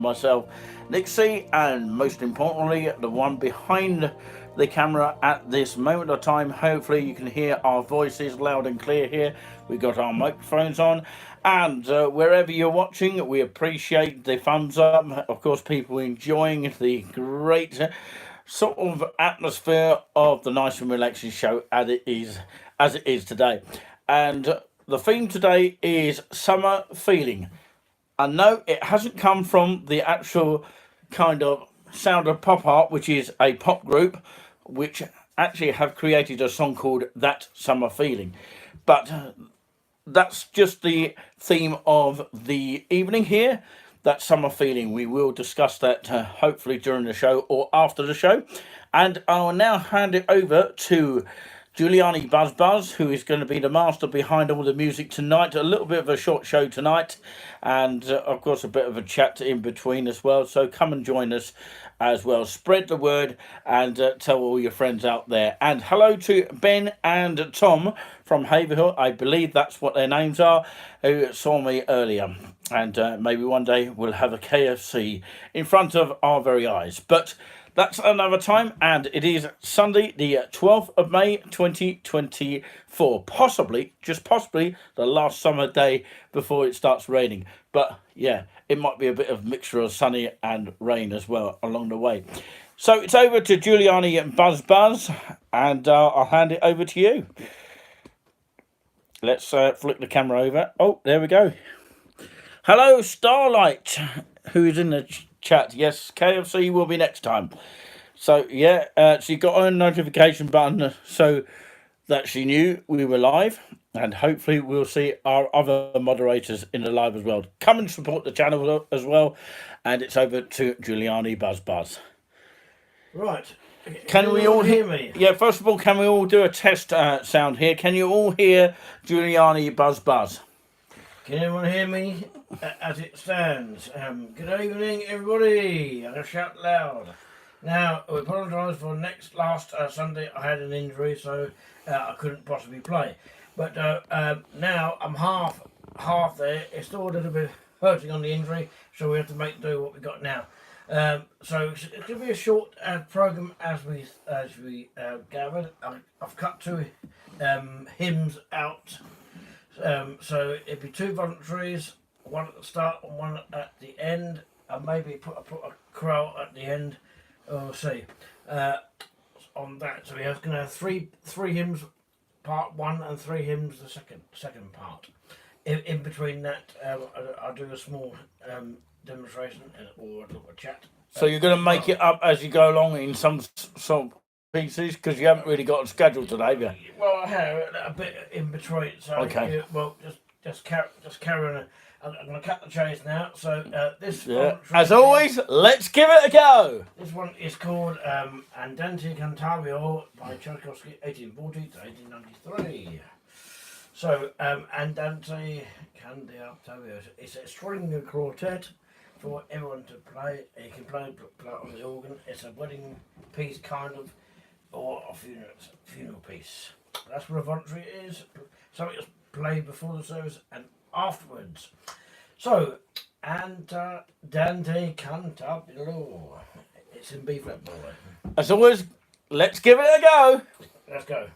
myself, Nick C, and most importantly, the one behind the camera at this moment of time. Hopefully, you can hear our voices loud and clear here. We got our microphones on, and wherever you're watching, we appreciate the thumbs up. Of course, people enjoying the great sort of atmosphere of the nice and relaxing show as it is today. And the theme today is summer feeling. And no, it hasn't come from the actual kind of sound of pop art, which is a pop group, which actually have created a song called That Summer Feeling. But that's just the theme of the evening here. That summer feeling. We will discuss that hopefully during the show or after the show. And I'll now hand it over to Juliani Buzz Buzz, who is going to be the master behind all the music tonight. A little bit of a short show tonight, and of course a bit of a chat in between as well. So come and join us as well. Spread the word and tell all your friends out there. And hello to Ben and Tom from Haverhill. I believe that's what their names are, who saw me earlier. And maybe one day we'll have a KFC in front of our very eyes. But that's another time, and it is Sunday, the 12th of May, 2024. Possibly, just possibly, the last summer day before it starts raining. But yeah, it might be a bit of mixture of sunny and rain as well along the way. So it's over to Juliani Buzz Buzz, and I'll hand it over to you. Let's flick the camera over. Oh, there we go. Hello, Starlight, who is in the chat. Yes, KFC will be next time. So yeah, she got her notification button so that she knew we were live, and hopefully we'll see our other moderators in the live as well. Come and support the channel as well. And it's over to Juliani Buzz Buzz. Right. Can we all hear me? Yeah, first of all, can we all do a test sound here? Can you all hear Juliani Buzz Buzz? Can anyone hear me as it stands? Good evening, everybody. I'm going to shout loud. Now, we apologise for last Sunday. I had an injury, so I couldn't possibly play. But now I'm half there. It's still a little bit hurting on the injury, so we have to make do what we got now. So it's going to be a short program as we gathered. I've cut two hymns out. So it'd be two voluntaries, one at the start and one at the end, and maybe put a crow at the end. We'll see on that. So we're going to have three hymns, part one, and three hymns, the second part. In between that, I'll do a small demonstration or a little chat. So you're going to make it up as you go along in some pieces, because you haven't really got a schedule today, have you? Well, I have a bit in between. So okay. Just carry on. I'm going to cut the chase now. So this as always, let's give it a go. This one is called Andante Cantabile by Tchaikovsky, 1840 to 1893. So Andante Cantabile. It's a string quartet for everyone to play. You can play on the organ. It's a wedding piece kind of, or a funeral piece. That's what a voluntary is. Something that's played before the service and afterwards. So, Andante Cantabile. It's in B flat, by the way. As always, let's give it a go. Let's go.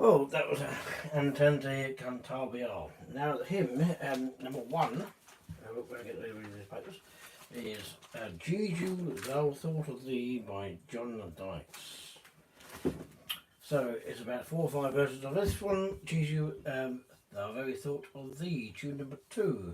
Well, that was Antente Cantabial. Now the hymn, number one, we're going to get rid of these papers, is Juju, Thou Thought of Thee by John Dykes. So it's about 4 or 5 verses of this one, Juju, Thou Very Thought of Thee, tune number 2.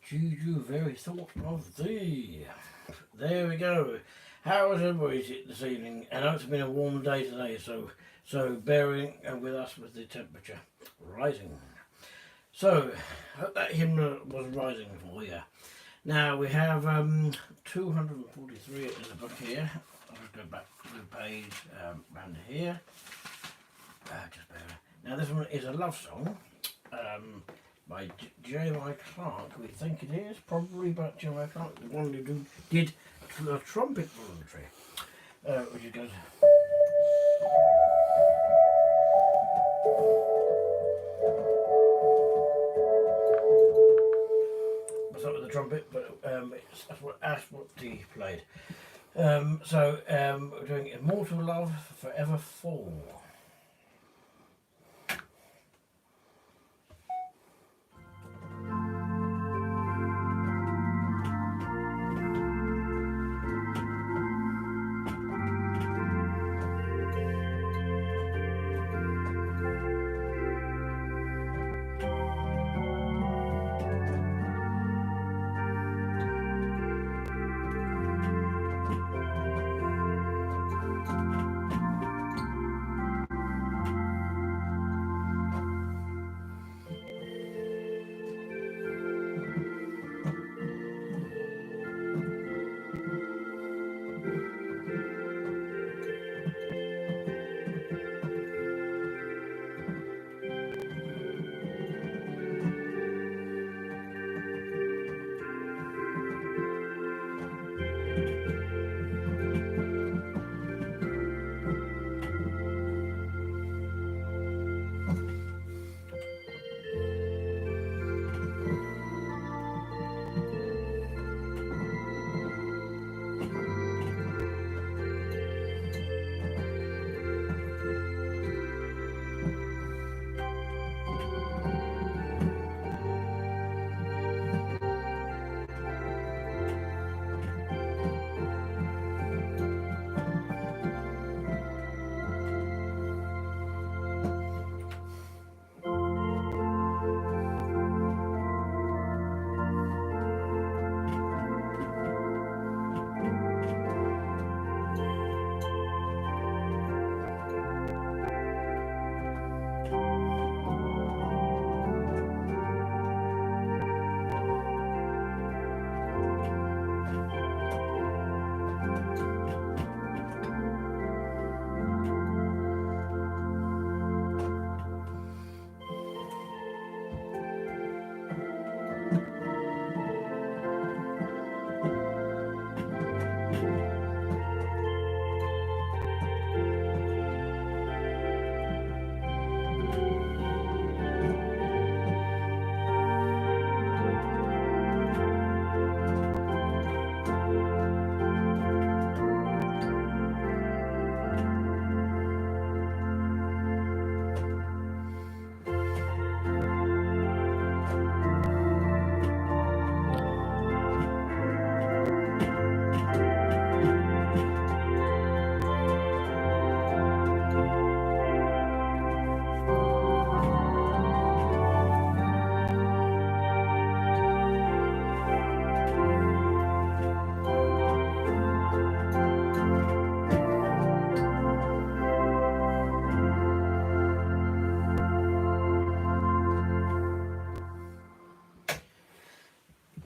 Juju, Very Thought of Thee. There we go. How is everybody this evening? I know it's been a warm day today, so bearing with us with the temperature rising. So, hope that hymn was rising for you. Now we have 243 in the book here. I'll just go back to the page around here. Just bear. Now this one is a love song. By J.Y. Clark, we think it is, probably by J.Y. Clark, the one who did the trumpet voluntary, which is good. It's not with the trumpet, but that's what he played. We're doing Immortal Love Forever Fall.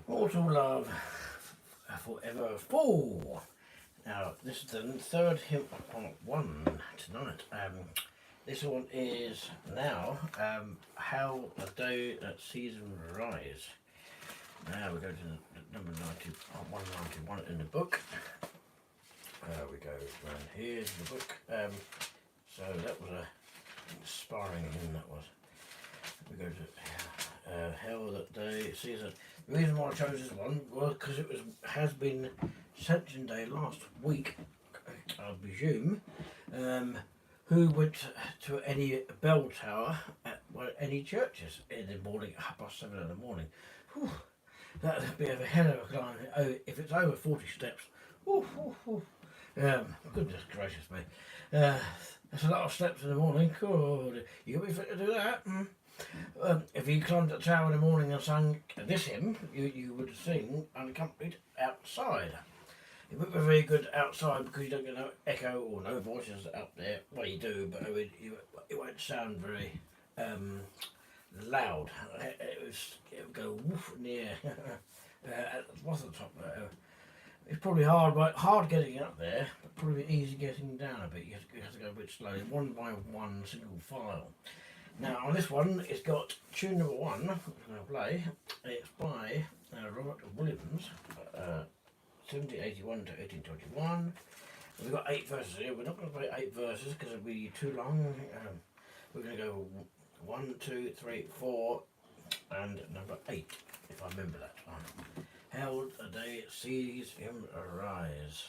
Mortal Love Forever 4. Now, this is the third hymn on one tonight. This one is now How a Day That Sees Them Rise. Now we go to number 191 in the book. We go around here to the book. So that was a inspiring hymn, that was. We go to How That Day Sees It. The reason why I chose this one was because it has been Ascension Day last week, I presume. Who went to any bell tower at any churches in the morning at 7:30 in the morning? Whew, that'd be a hell of a climb. Oh, if it's over 40 steps. Whew, whew, whew. Goodness gracious me. That's a lot of steps in the morning. Cool. You got me fit to do that? If you climbed the tower in the morning and sang this hymn, you would sing unaccompanied outside. It wouldn't be very good outside because you don't get no echo or no voices up there. Well, you do, but it won't sound very loud. It would go woof near at the bottom of the top there. It's probably hard getting up there, but probably easy getting down a bit. You have to go a bit slowly, one by one, single file. Now on this one, it's got tune number 1, I'm going to play. It's by Robert Williams, 1781 to 1821. We've got 8 verses here. We're not going to play 8 verses because it'll be too long. We're going to go 1, 2, 3, 4, and number 8, if I remember that one. How a Day Sees Him Arise.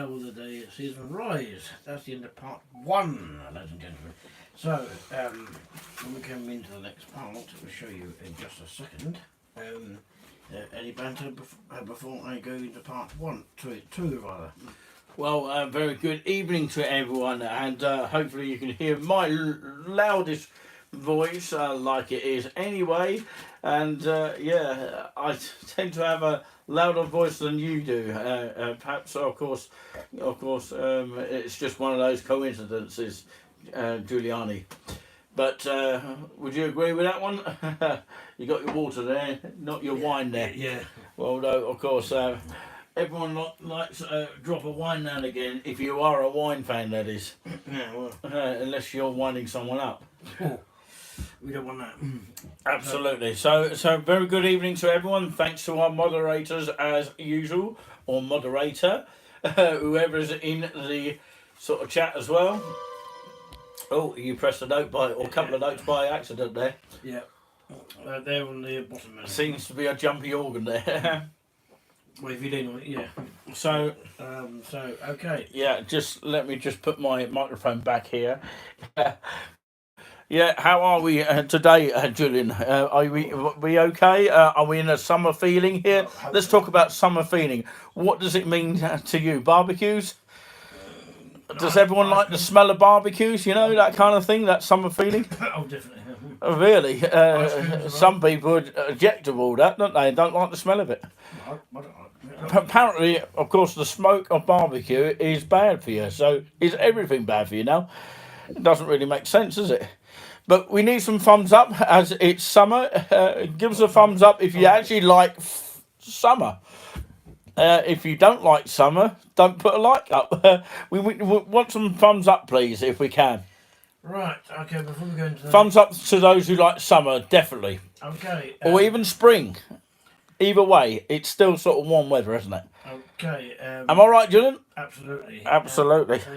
How will the day season rise? That's the end of part 1, ladies and gentlemen. So, when we come into the next part, we'll show you in just a second. Any banter before I go into part 2 rather? Well, very good evening to everyone, and hopefully you can hear my loudest voice like it is anyway. And yeah, I tend to have a louder voice than you do. Perhaps, of course, it's just one of those coincidences, Juliani. But would you agree with that one? You got your water there, not your wine there. Yeah. Well, no, of course. Everyone likes a drop of wine now and again, if you are a wine fan, that is. Yeah, well. Unless you're winding someone up. We don't want that. Absolutely. So very good evening to everyone. Thanks to our moderators as usual, or moderator, whoever's in the sort of chat as well. Oh, you pressed a note or a couple of notes by accident there. Yeah. There on the bottom. Seems to be a jumpy organ there. Well, if you didn't, yeah. So okay. Yeah, let me put my microphone back here. Yeah, how are we today, Julian? Are we okay? Are we in a summer feeling here? Let's talk about summer feeling. What does it mean to you? Barbecues? Does everyone like the smell of barbecues? You know, that kind of thing, that summer feeling? Oh, definitely. Really? Some people would object to all that, don't they? Don't like the smell of it. Apparently, of course, the smoke of barbecue is bad for you. So is everything bad for you now? It doesn't really make sense, does it? But we need some thumbs up as it's summer. Give us a thumbs up if you actually like summer. If you don't like summer, don't put a like up. We want some thumbs up, please, if we can. Right, okay, before we go into thumbs up to those who like summer, definitely. Okay. Or even spring. Either way, it's still sort of warm weather, isn't it? Okay. Am I right, Julian? Absolutely. Absolutely. So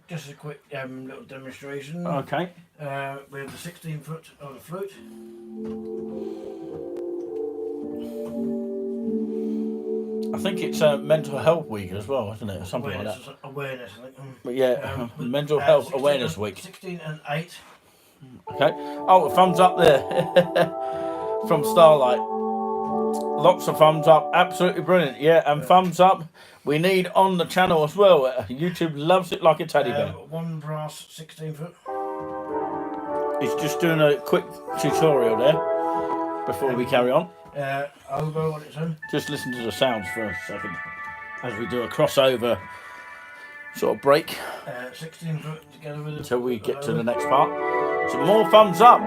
just a quick little demonstration. Okay. We have the 16-foot of the flute. I think it's Mental Health Week as well, isn't it? Something like that. Awareness, I think. But yeah, Mental Health Awareness Week. 16 and 8. Okay. Oh, a thumbs up there from Starlight. Lots of thumbs up. Absolutely brilliant. Yeah, and thumbs up we need on the channel as well. YouTube loves it like a teddy bear. One brass 16-foot. He's just doing a quick tutorial there before we carry on. Oboe on its own. Just listen to the sounds for a second as we do a crossover sort of break 16-foot together with until we get to the next part. Some more thumbs up.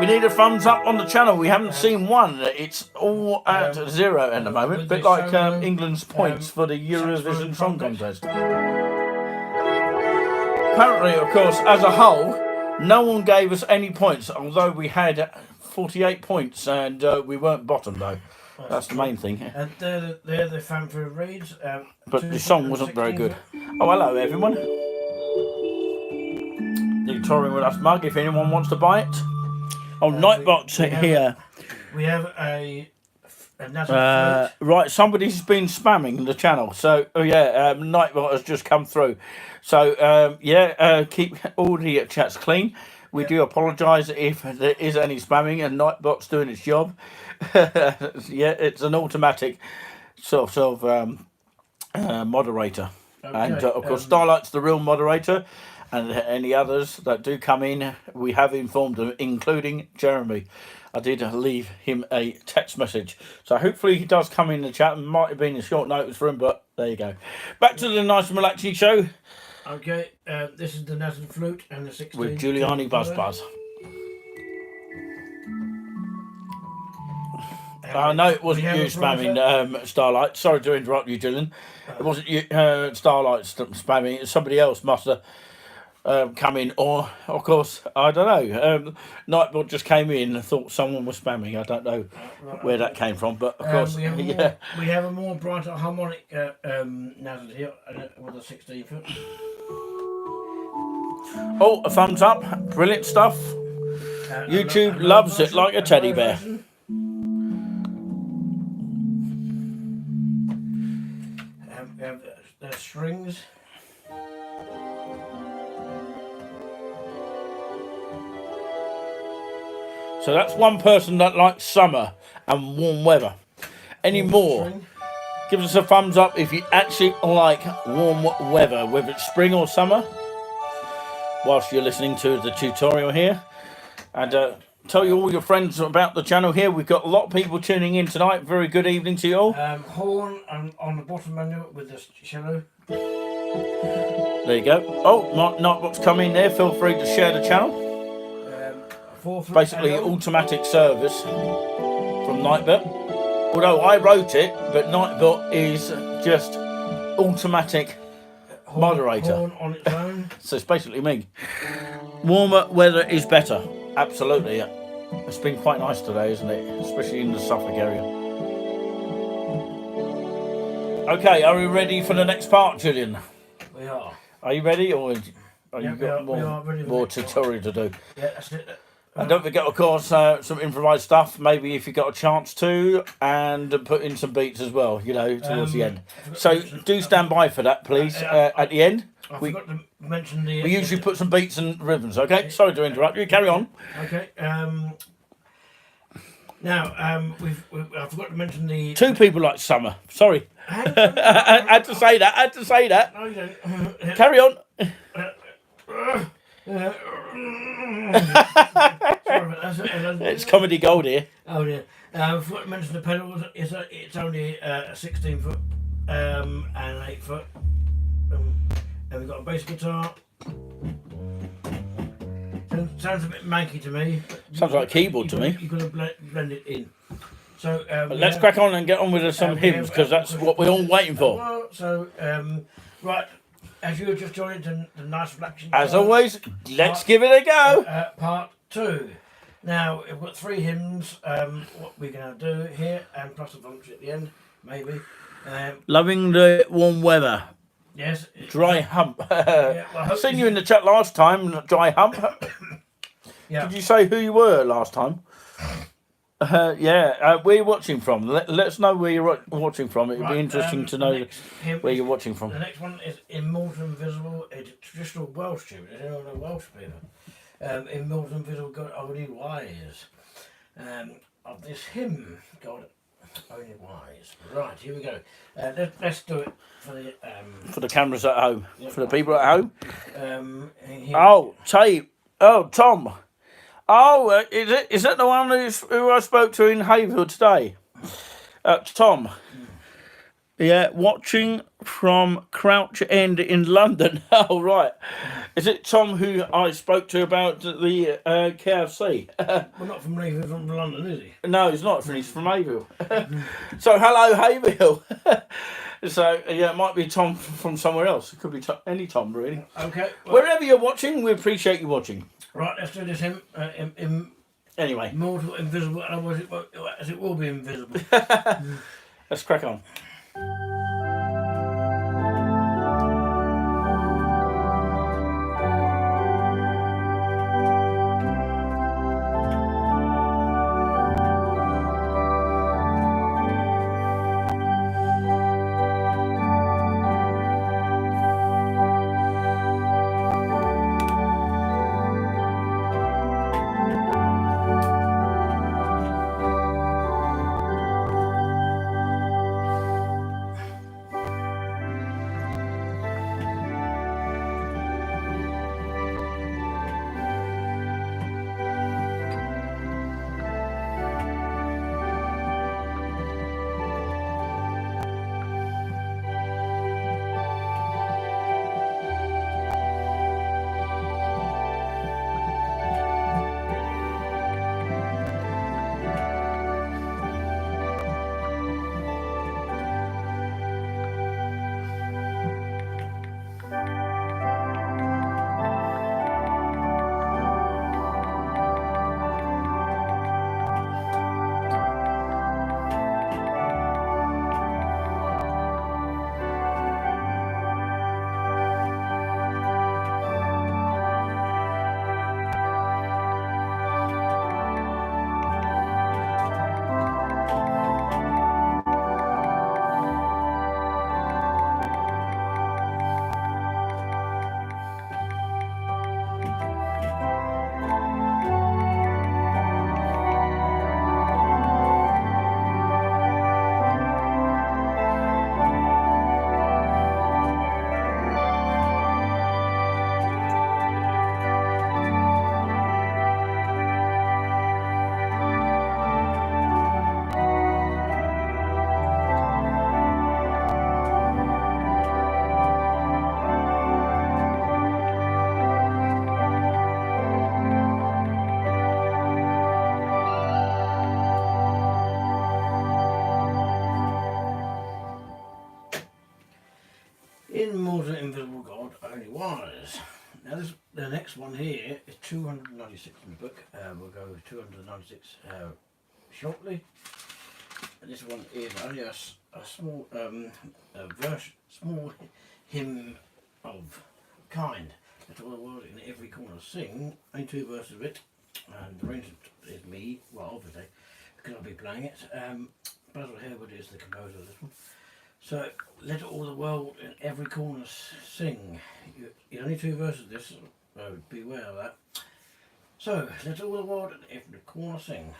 We need a thumbs up on the channel. We haven't seen one. It's all at 0 at the moment. A bit like England's points for the Eurovision Song Contest. Apparently, of course, as a whole, no one gave us any points, although we had 48 points and we weren't bottom though. That's the main thing. And they're the fanfare reads. But the song wasn't very good. Oh, hello everyone. The touring with us mug if anyone wants to buy it. Oh, Nightbot's here. We have a right, somebody's been spamming the channel. So, Nightbot has just come through. So, keep all the chats clean. We do apologise if there is any spamming and Nightbot's doing its job. Yeah, it's an automatic sort of moderator. Okay. And, of course, Starlight's the real moderator. And any others that do come in, we have informed them, including Jeremy. I did leave him a text message. So hopefully he does come in the chat. It might have been a short notice for him, but there you go. Back to the nice and relaxing show. Okay, this is the Nathan Flute and the 16. With Juliani Buzz Buzz. No, it wasn't you spamming Starlight. Sorry to interrupt you, Julian. It wasn't you, Starlight spamming. It was somebody else must have come in, or of course I don't know. Nightbot just came in and thought someone was spamming. I don't know where that came from, but of course, we have a more brighter harmonic Nathan here with a 16-foot. Oh, a thumbs up! Brilliant stuff. YouTube loves it like a teddy bear. We have the strings. So that's one person that likes summer and warm weather. Any more? String. Give us a thumbs up if you actually like warm weather, whether it's spring or summer, whilst you're listening to the tutorial here. And tell you all your friends about the channel here. We've got a lot of people tuning in tonight. Very good evening to you all. Horn on the bottom menu with the shadow. There you go. Oh, Nightbot's come in there. Feel free to share the channel. Basically, automatic service from Nightbot. Although I wrote it, but Nightbot is just automatic moderator. Horn on its own. So it's basically me. Warmer weather is better. Absolutely. It's been quite nice today, isn't it? Especially in the Suffolk area. Okay, are we ready for the next part, Julian? We are. Are you ready, or are you got we are ready for more the next tutorial to do? Yeah, that's it. And don't forget, of course, some improvised stuff, maybe if you got a chance to, and put in some beats as well, you know, towards the end. So do stand by for that, please, at the end. I forgot to mention the... We usually put some beats and rhythms, okay? Sorry to interrupt you, carry on. Okay, now, I forgot to mention the... Two people like summer, sorry. I had to say that, No, you don't. Carry on. It's comedy gold here. Oh dear. I forgot to mention the pedals. It's only 16 foot and 8 foot. And we've got a bass guitar. Sounds a bit manky to me. Sounds like a keyboard to me. You've got to blend it in. So let's crack on and get on with some hymns, because that's what we're all waiting for. Well, so right, as you have just joined the nice relaxing. As always, let's give it a go. Part 2. Now we've got 3 hymns. What we're going to do here, and plus a voluntary at the end, maybe. Loving the warm weather. Yes. Dry hump. Yeah, well, Seen you in the chat last time. Dry hump. Yeah. Did you say who you were last time? Yeah. Where you're watching from? Let us know where you're watching from. It'd be interesting to know where you're watching from. The next one is Immortal Invisible. It's a traditional Welsh tune. It's all the Welsh people. Immortal Invisible, God only wise. Of this hymn, God only wise. Right, here we go. Let's do it for the cameras at home. Yep. For the people at home. Oh, tape. Oh, Tom. Oh, is that the one who I spoke to in Hayville today? Tom. Yeah, watching from Crouch End in London. Oh, right. Is it Tom who I spoke to about the KFC? Well, not from Hayville, from London, is he? No, he's not. He's from Hayville. So, hello, Hayville. So, yeah, it might be Tom from somewhere else. It could be any Tom, really. Okay. Well, wherever you're watching, we appreciate you watching. Right, let's do this hymn. Anyway. Immortal, invisible, as it will be invisible. Let's crack on. In Mortal Invisible God Only Wise. Now the next one here is 296 in the book. We'll go with 296 shortly. And this one is only a small verse, small hymn of kind. Let all the world in every corner sing. Only 2 verses of it. And the arrangement is me, well obviously, because I'll be playing it. Basil Harewood is the composer of this one. So, let all the world in every corner sing. You only 2 verses of this, so beware of that. So, let all the world in every corner sing.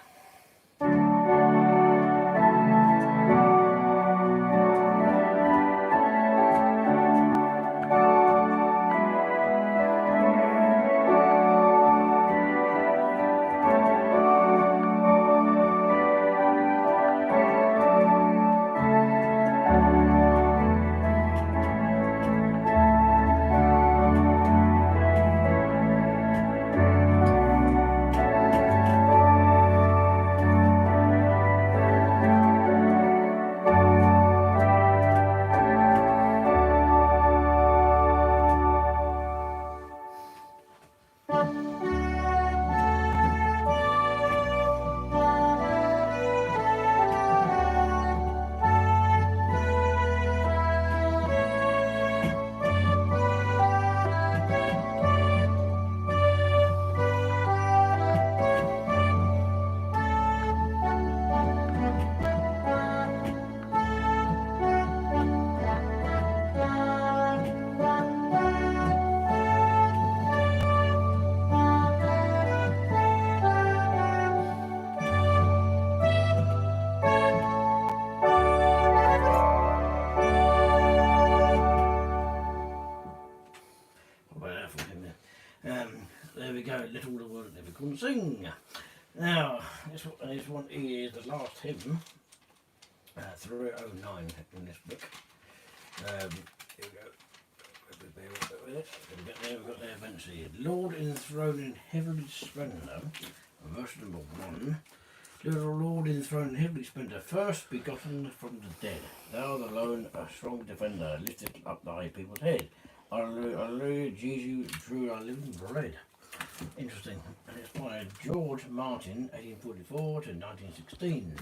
There we go, let all the world in every corner sing. Now, this one is the last hymn, 309 in this book. Here we go. With it. We've got there eventually. Lord enthroned in heavenly splendour, verse number 1. Lord enthroned in heavenly splendour, first begotten from the dead. Thou the lone, a strong defender, lifted up thy people's head. Alleluia, alleluia, Jesus drew our living bread. Interesting. And it's by George Martin, 1844 to 1916.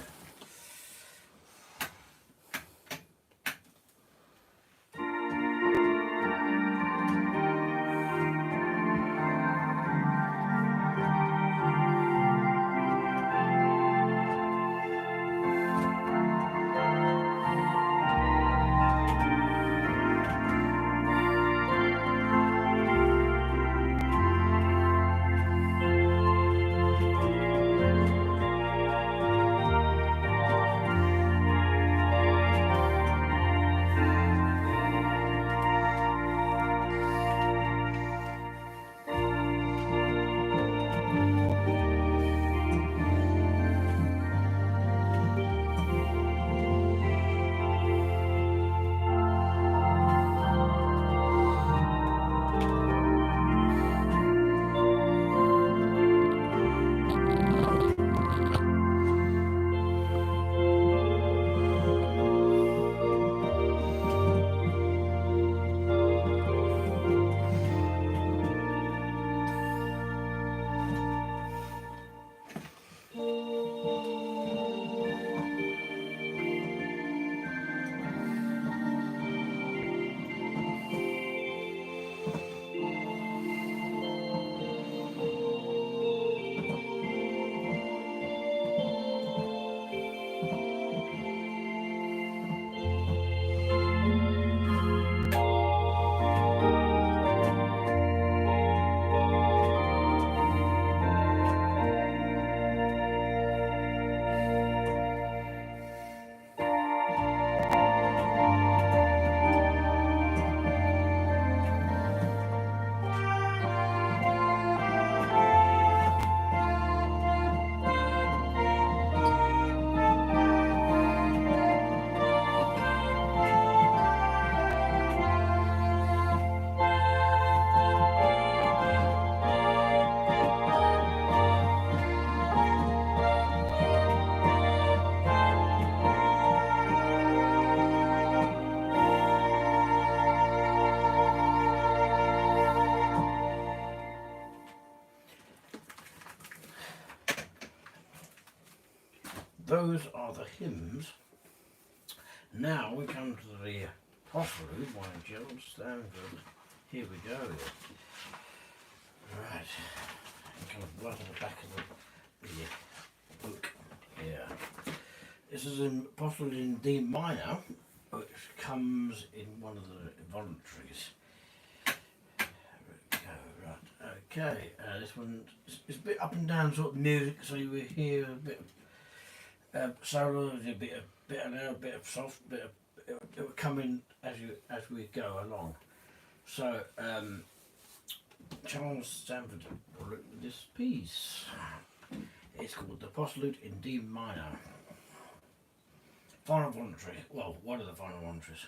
those are the hymns. Now we come to the postlude by Gerald Stanford. Here we go. Right. Kind of right at the back of the book here. This is in postlude in D minor, which comes in one of the voluntaries. Okay, this one is a bit up and down sort of music, so you will hear a bit of solo, a bit of loud, a bit of soft, it will come in as we go along. So Charles Stanford wrote this piece. It's called the Postlude in D minor. Final voluntary. Well, one of the final voluntaries.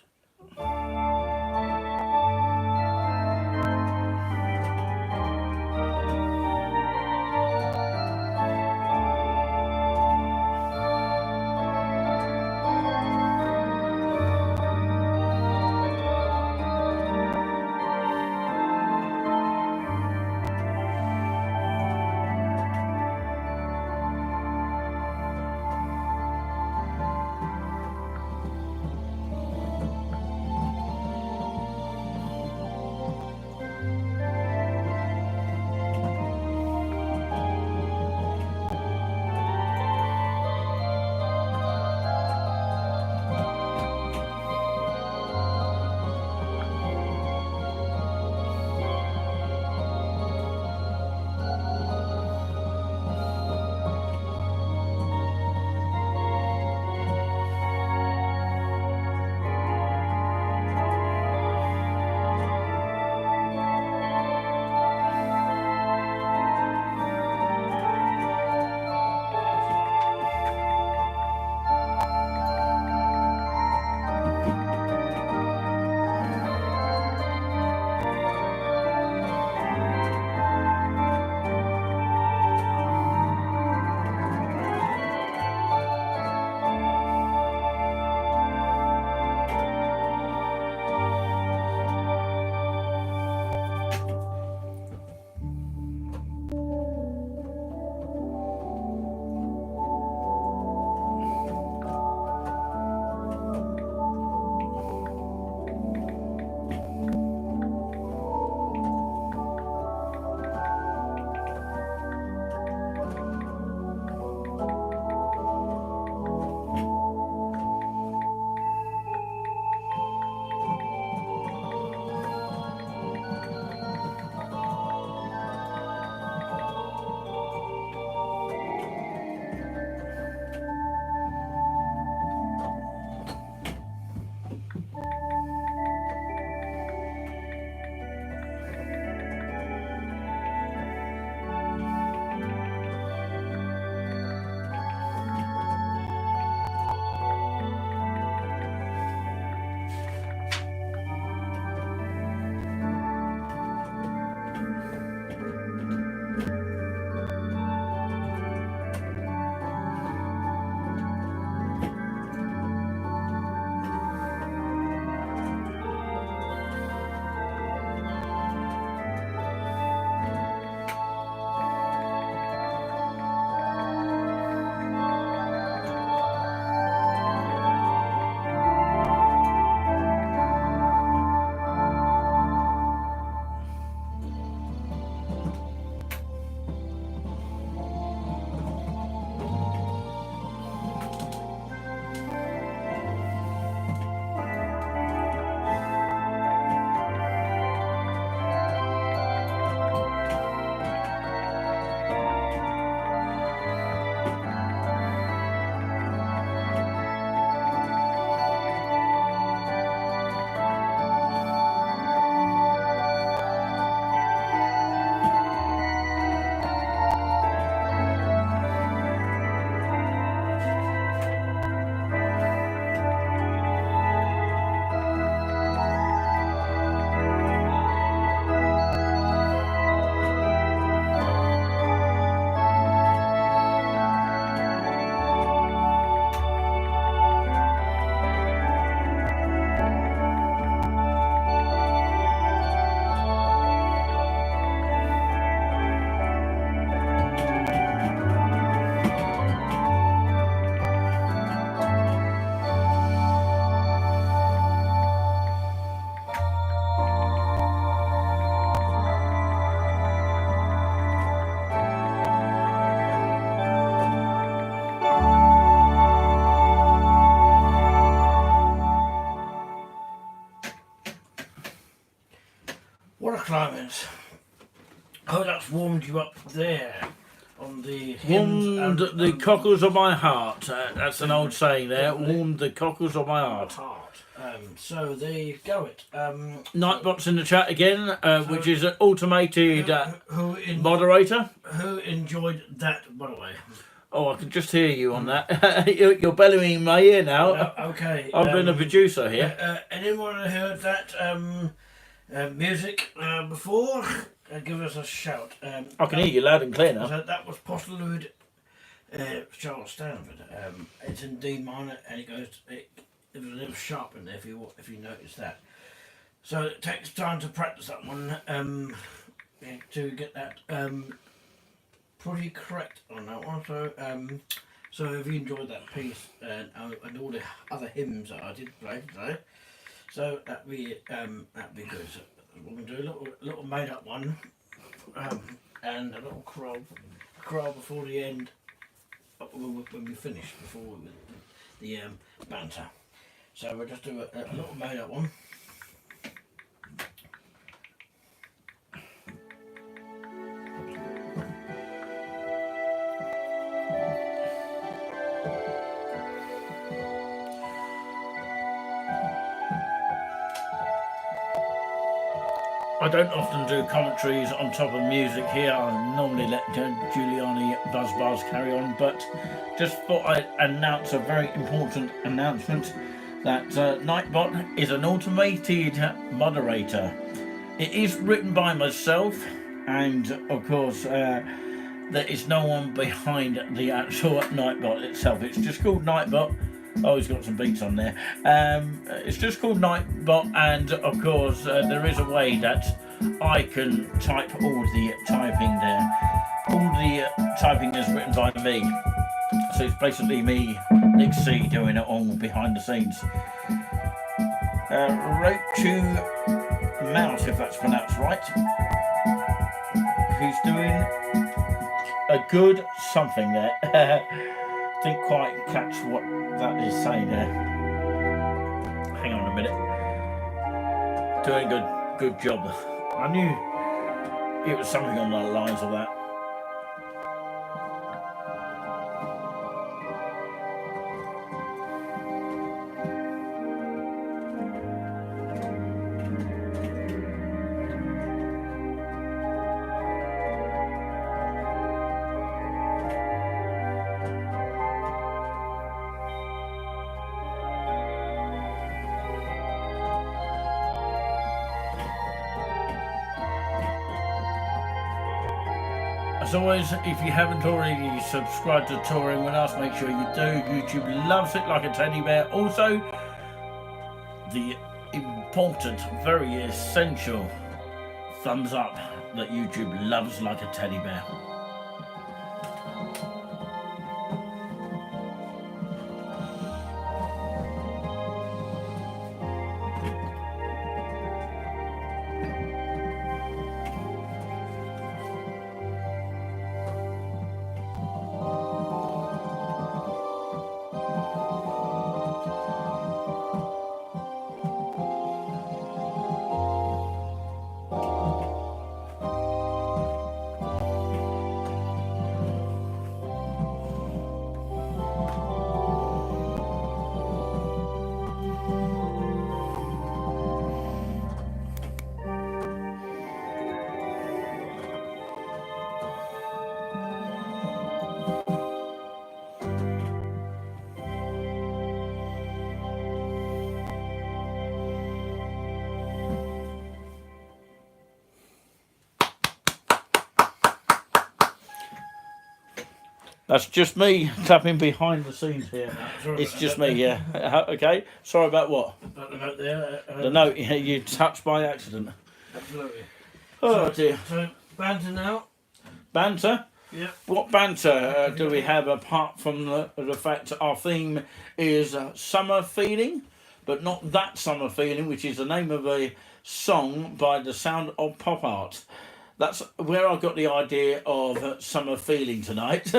What a climate. Oh, that's warmed you up there on the Warmed the cockles of my heart. That's an old saying there. Warmed the cockles of my heart. So there you go. Nightbot's in the chat again, which is an automated moderator. Who enjoyed that, by the way? Oh, I can just hear you on that. You're bellowing in my ear now. Okay. I've been a producer here. Anyone heard that music before? Give us a shout. I can hear you loud and clear now. So that was Postlude Charles Stanford. It's in D minor, and it goes. There was a little sharp in there if you notice that. So it takes time to practice that one to get that pretty correct on that one. So if you enjoyed that piece and all the other hymns that I did play today, so that'd be good. So we're gonna do a little made up one, and a little crawl before the end when we finish before the banter. So we'll just do a little made up one. I don't often do commentaries on top of music here. I normally let Juliani Buzz Buzz carry on, but just thought I'd announce a very important announcement that Nightbot is an automated moderator. It is written by myself, and of course there is no one behind the actual Nightbot itself. It's just called Nightbot. Oh, he's got some beats on there. It's just called Nightbot, and of course there is a way that I can type all the typing there. All the typing is written by me. So it's basically me, Nick C, doing it all behind the scenes. Wrote to Mouse, if that's pronounced right, who's doing a good something there. Didn't quite catch what that is saying there. Hang on a minute. Doing a good job. I knew it was something on the lines of that. As always, if you haven't already subscribed to Touring with Us, make sure you do. YouTube loves it like a teddy bear. Also, the important, very essential thumbs up that YouTube loves like a teddy bear. That's just me tapping behind the scenes here. It's just me, yeah. Okay. Sorry about what? About the note there. The note you touched by accident. Absolutely. Oh dear. So banter now. Banter? Yeah. What banter do we have apart from the fact our theme is Summer Feeling, but not That Summer Feeling, which is the name of a song by The Sound of Pop Art. That's where I got the idea of Summer Feeling tonight.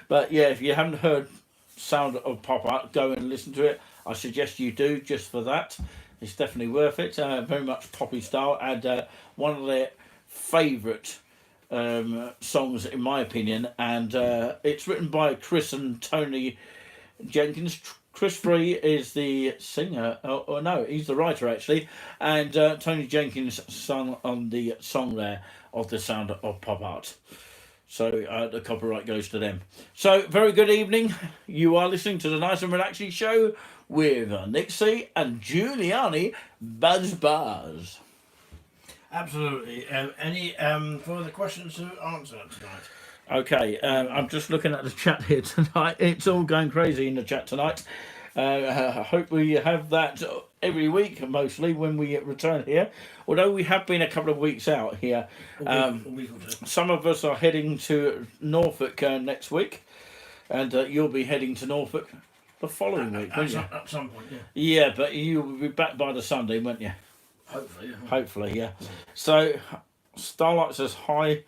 But yeah, if you haven't heard Sound of Pop Art, go and listen to it. I suggest you do, just for that. It's definitely worth it. Very much poppy style, and one of their favourite songs, in my opinion. And it's written by Chris and Tony Jenkins. Chris Free is the singer, or no, he's the writer actually, and Tony Jenkins sung on the song there of The Sound of Pop Art. So the copyright goes to them. So very good evening. You are listening to the Nice and Relaxing Show with Nixie and Juliani Buzz Buzz. Absolutely. Any further questions to answer tonight? Okay, I'm just looking at the chat here tonight. It's all going crazy in the chat tonight. I hope we have that every week, mostly, when we return here. Although we have been a couple of weeks out here. A week or two. Some of us are heading to Norfolk next week. And you'll be heading to Norfolk the following week, won't you? At some point, yeah. Yeah, but you will be back by the Sunday, won't you? Hopefully, yeah. Hopefully, yeah. So, Starlight says hi.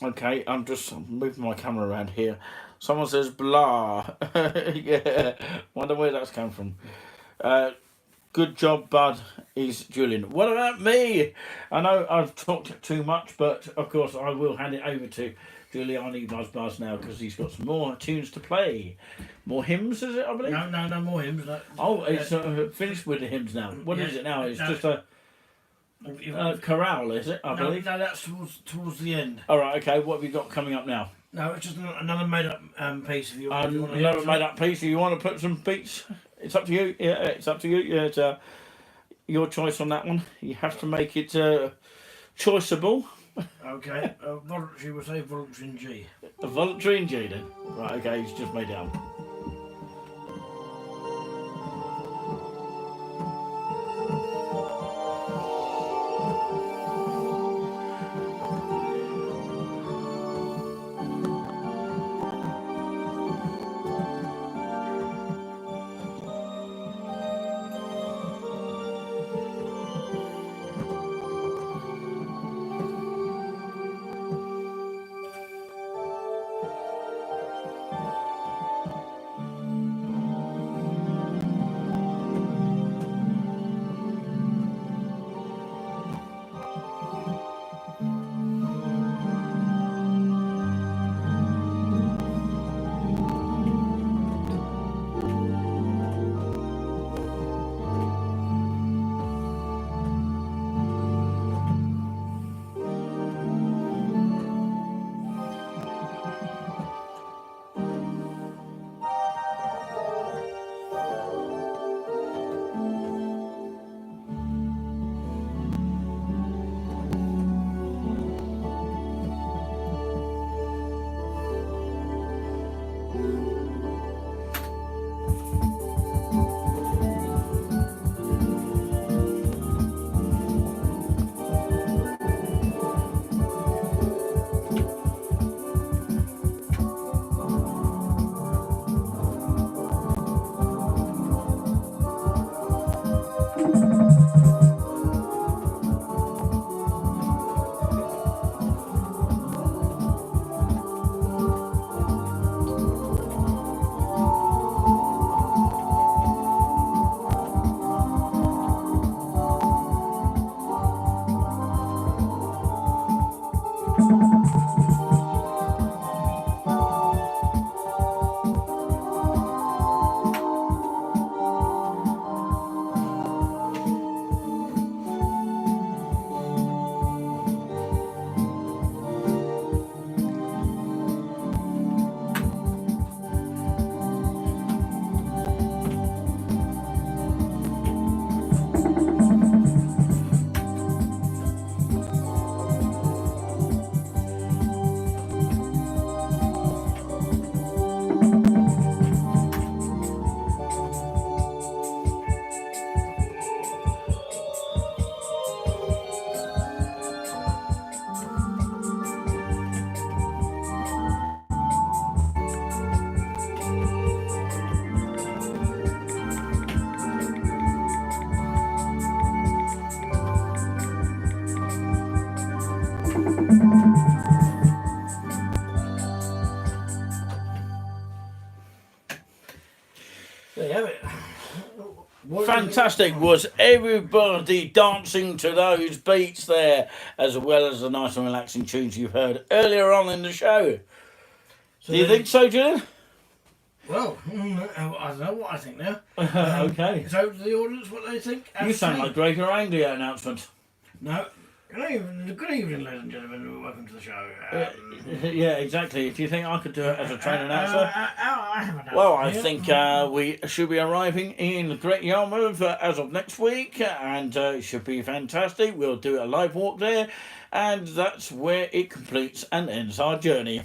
Okay, I'm just moving my camera around here. Someone says blah. Yeah, wonder where that's come from. Good job, Bud, is Julian. What about me? I know I've talked too much, but of course I will hand it over to Juliani Buzz Buzz now because he's got some more tunes to play. More hymns, is it, I believe? No more hymns. It's finished with the hymns now. What is it now? It's just a chorale, is it, I believe? No, that's towards the end. All right, okay. What have you got coming up now? No, it's just another made-up piece. If you want to another made-up piece. If you want to put some beats, it's up to you. Yeah, it's up to you. Yeah, it's your choice on that one. You have to make it choiceable. Okay, voluntary, we'll say voluntary in G. A voluntary in G then. Right, okay, he's just made it up. fantastic? Was everybody dancing to those beats there, as well as the nice and relaxing tunes you heard earlier on in the show? So Do you think so, Julian? Well, I don't know what I think now. Okay. It's over to the audience what they think. You sound like Greater Anglia announcement. No. Good evening, ladies and gentlemen. Welcome to the show. Yeah, exactly. Do you think I could do it as a train announcer? I have an Well, I announcement think we should be arriving in Great Yarmouth as of next week, and it should be fantastic. We'll do a live walk there, and that's where it completes and ends our journey.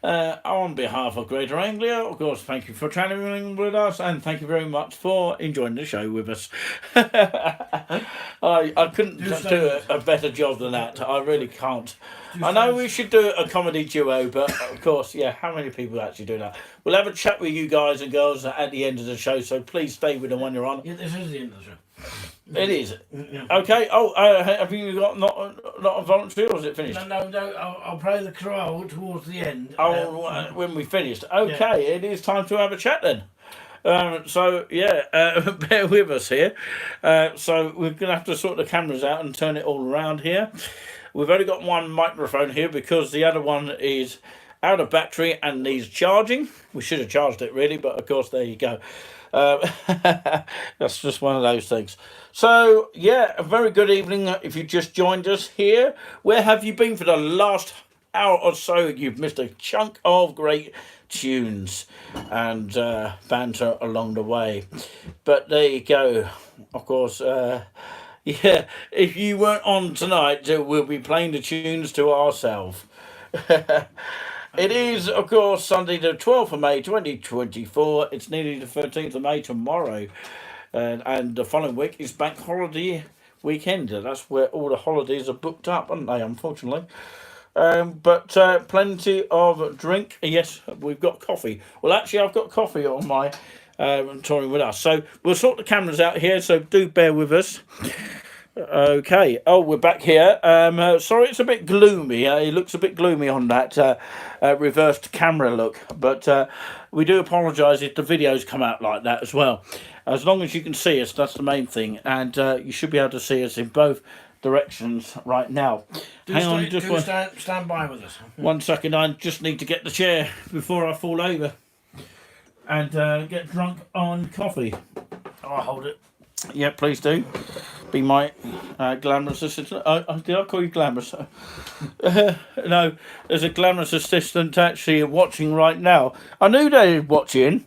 On behalf of Greater Anglia, of course, thank you for travelling with us, and thank you very much for enjoying the show with us. I couldn't do a better job than that. I really can't. I know we should do a comedy duo, but of course, yeah, how many people actually do that? We'll have a chat with you guys and girls at the end of the show, so please stay with the one you're on. Yeah, this is the end of the show. It is. Yeah. Okay. Oh, have you got not a voluntary, or is it finished? No. I'll play the carol towards the end. Oh, when we finished. Okay, It is time to have a chat then. So yeah, bear with us here. So we're gonna have to sort the cameras out and turn it all around here. We've only got one microphone here because the other one is out of battery and needs charging. We should have charged it really, but of course there you go. That's just one of those things. So yeah, a very good evening if you just joined us here. Where have you been for the last hour or so? You've missed a chunk of great tunes and banter along the way, but there you go. Of course, yeah, if you weren't on tonight, we'll be playing the tunes to ourselves. It is, of course, Sunday the 12th of May 2024. It's nearly the 13th of May tomorrow. And the following week is Bank Holiday weekend. That's where all the holidays are booked up, aren't they, unfortunately? But plenty of drink. Yes, we've got coffee. Well, actually, I've got coffee on my touring with us. So we'll sort the cameras out here, so do bear with us. Okay. Oh, we're back here. Sorry, it's a bit gloomy. It looks a bit gloomy on that reversed camera look, but we do apologise if the videos come out like that as well. As long as you can see us, that's the main thing, and you should be able to see us in both directions right now. Stand by with us. 1 second. I just need to get the chair before I fall over and get drunk on coffee. I'll hold it. Yeah, please do. Be my glamorous assistant. Did I call you glamorous? No, there's a glamorous assistant actually watching right now. I knew they were watching.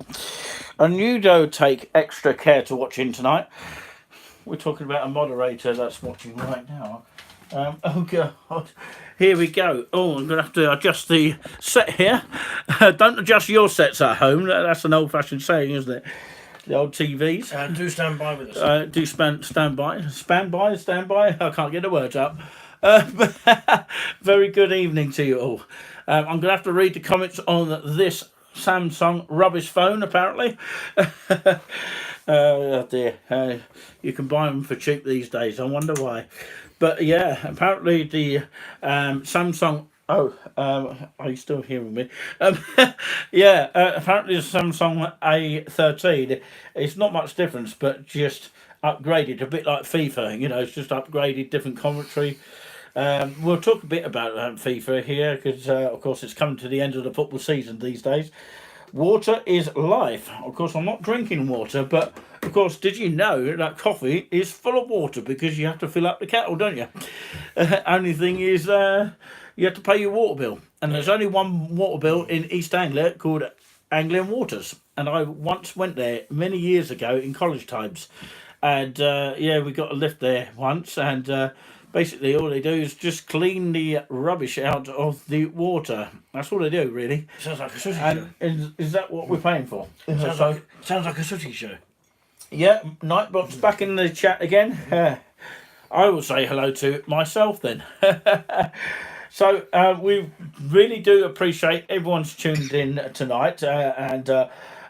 I knew they would take extra care to watch in tonight. We're talking about a moderator that's watching right now. Oh God, here we go. Oh, I'm going to have to adjust the set here. Don't adjust your sets at home. That's an old-fashioned saying, isn't it? The old TVs. Do stand by with us. Do stand by. I can't get the words up. Very good evening to you all. I'm going to have to read the comments on this Samsung rubbish phone, apparently. Oh dear. You can buy them for cheap these days. I wonder why. But yeah, apparently the Samsung... Oh, are you still hearing me? Yeah, apparently the Samsung A13, it's not much difference, but just upgraded, a bit like FIFA, you know, it's just upgraded, different commentary. We'll talk a bit about FIFA here, because, of course, it's coming to the end of the football season these days. Water is life. Of course, I'm not drinking water, but, of course, did you know that coffee is full of water, because you have to fill up the kettle, don't you? Only thing is... you have to pay your water bill, and there's only one water bill in East Anglia called Anglian Waters, and I once went there many years ago in college times, and yeah, we got a lift there once, and basically all they do is just clean the rubbish out of the water. That's all they do, really. Sounds like a sooty show. And is that what we're paying for? Sounds like a sooty show. Yeah, Nightbot's back in the chat again. I will say hello to myself then. So we really do appreciate everyone's tuned in tonight, and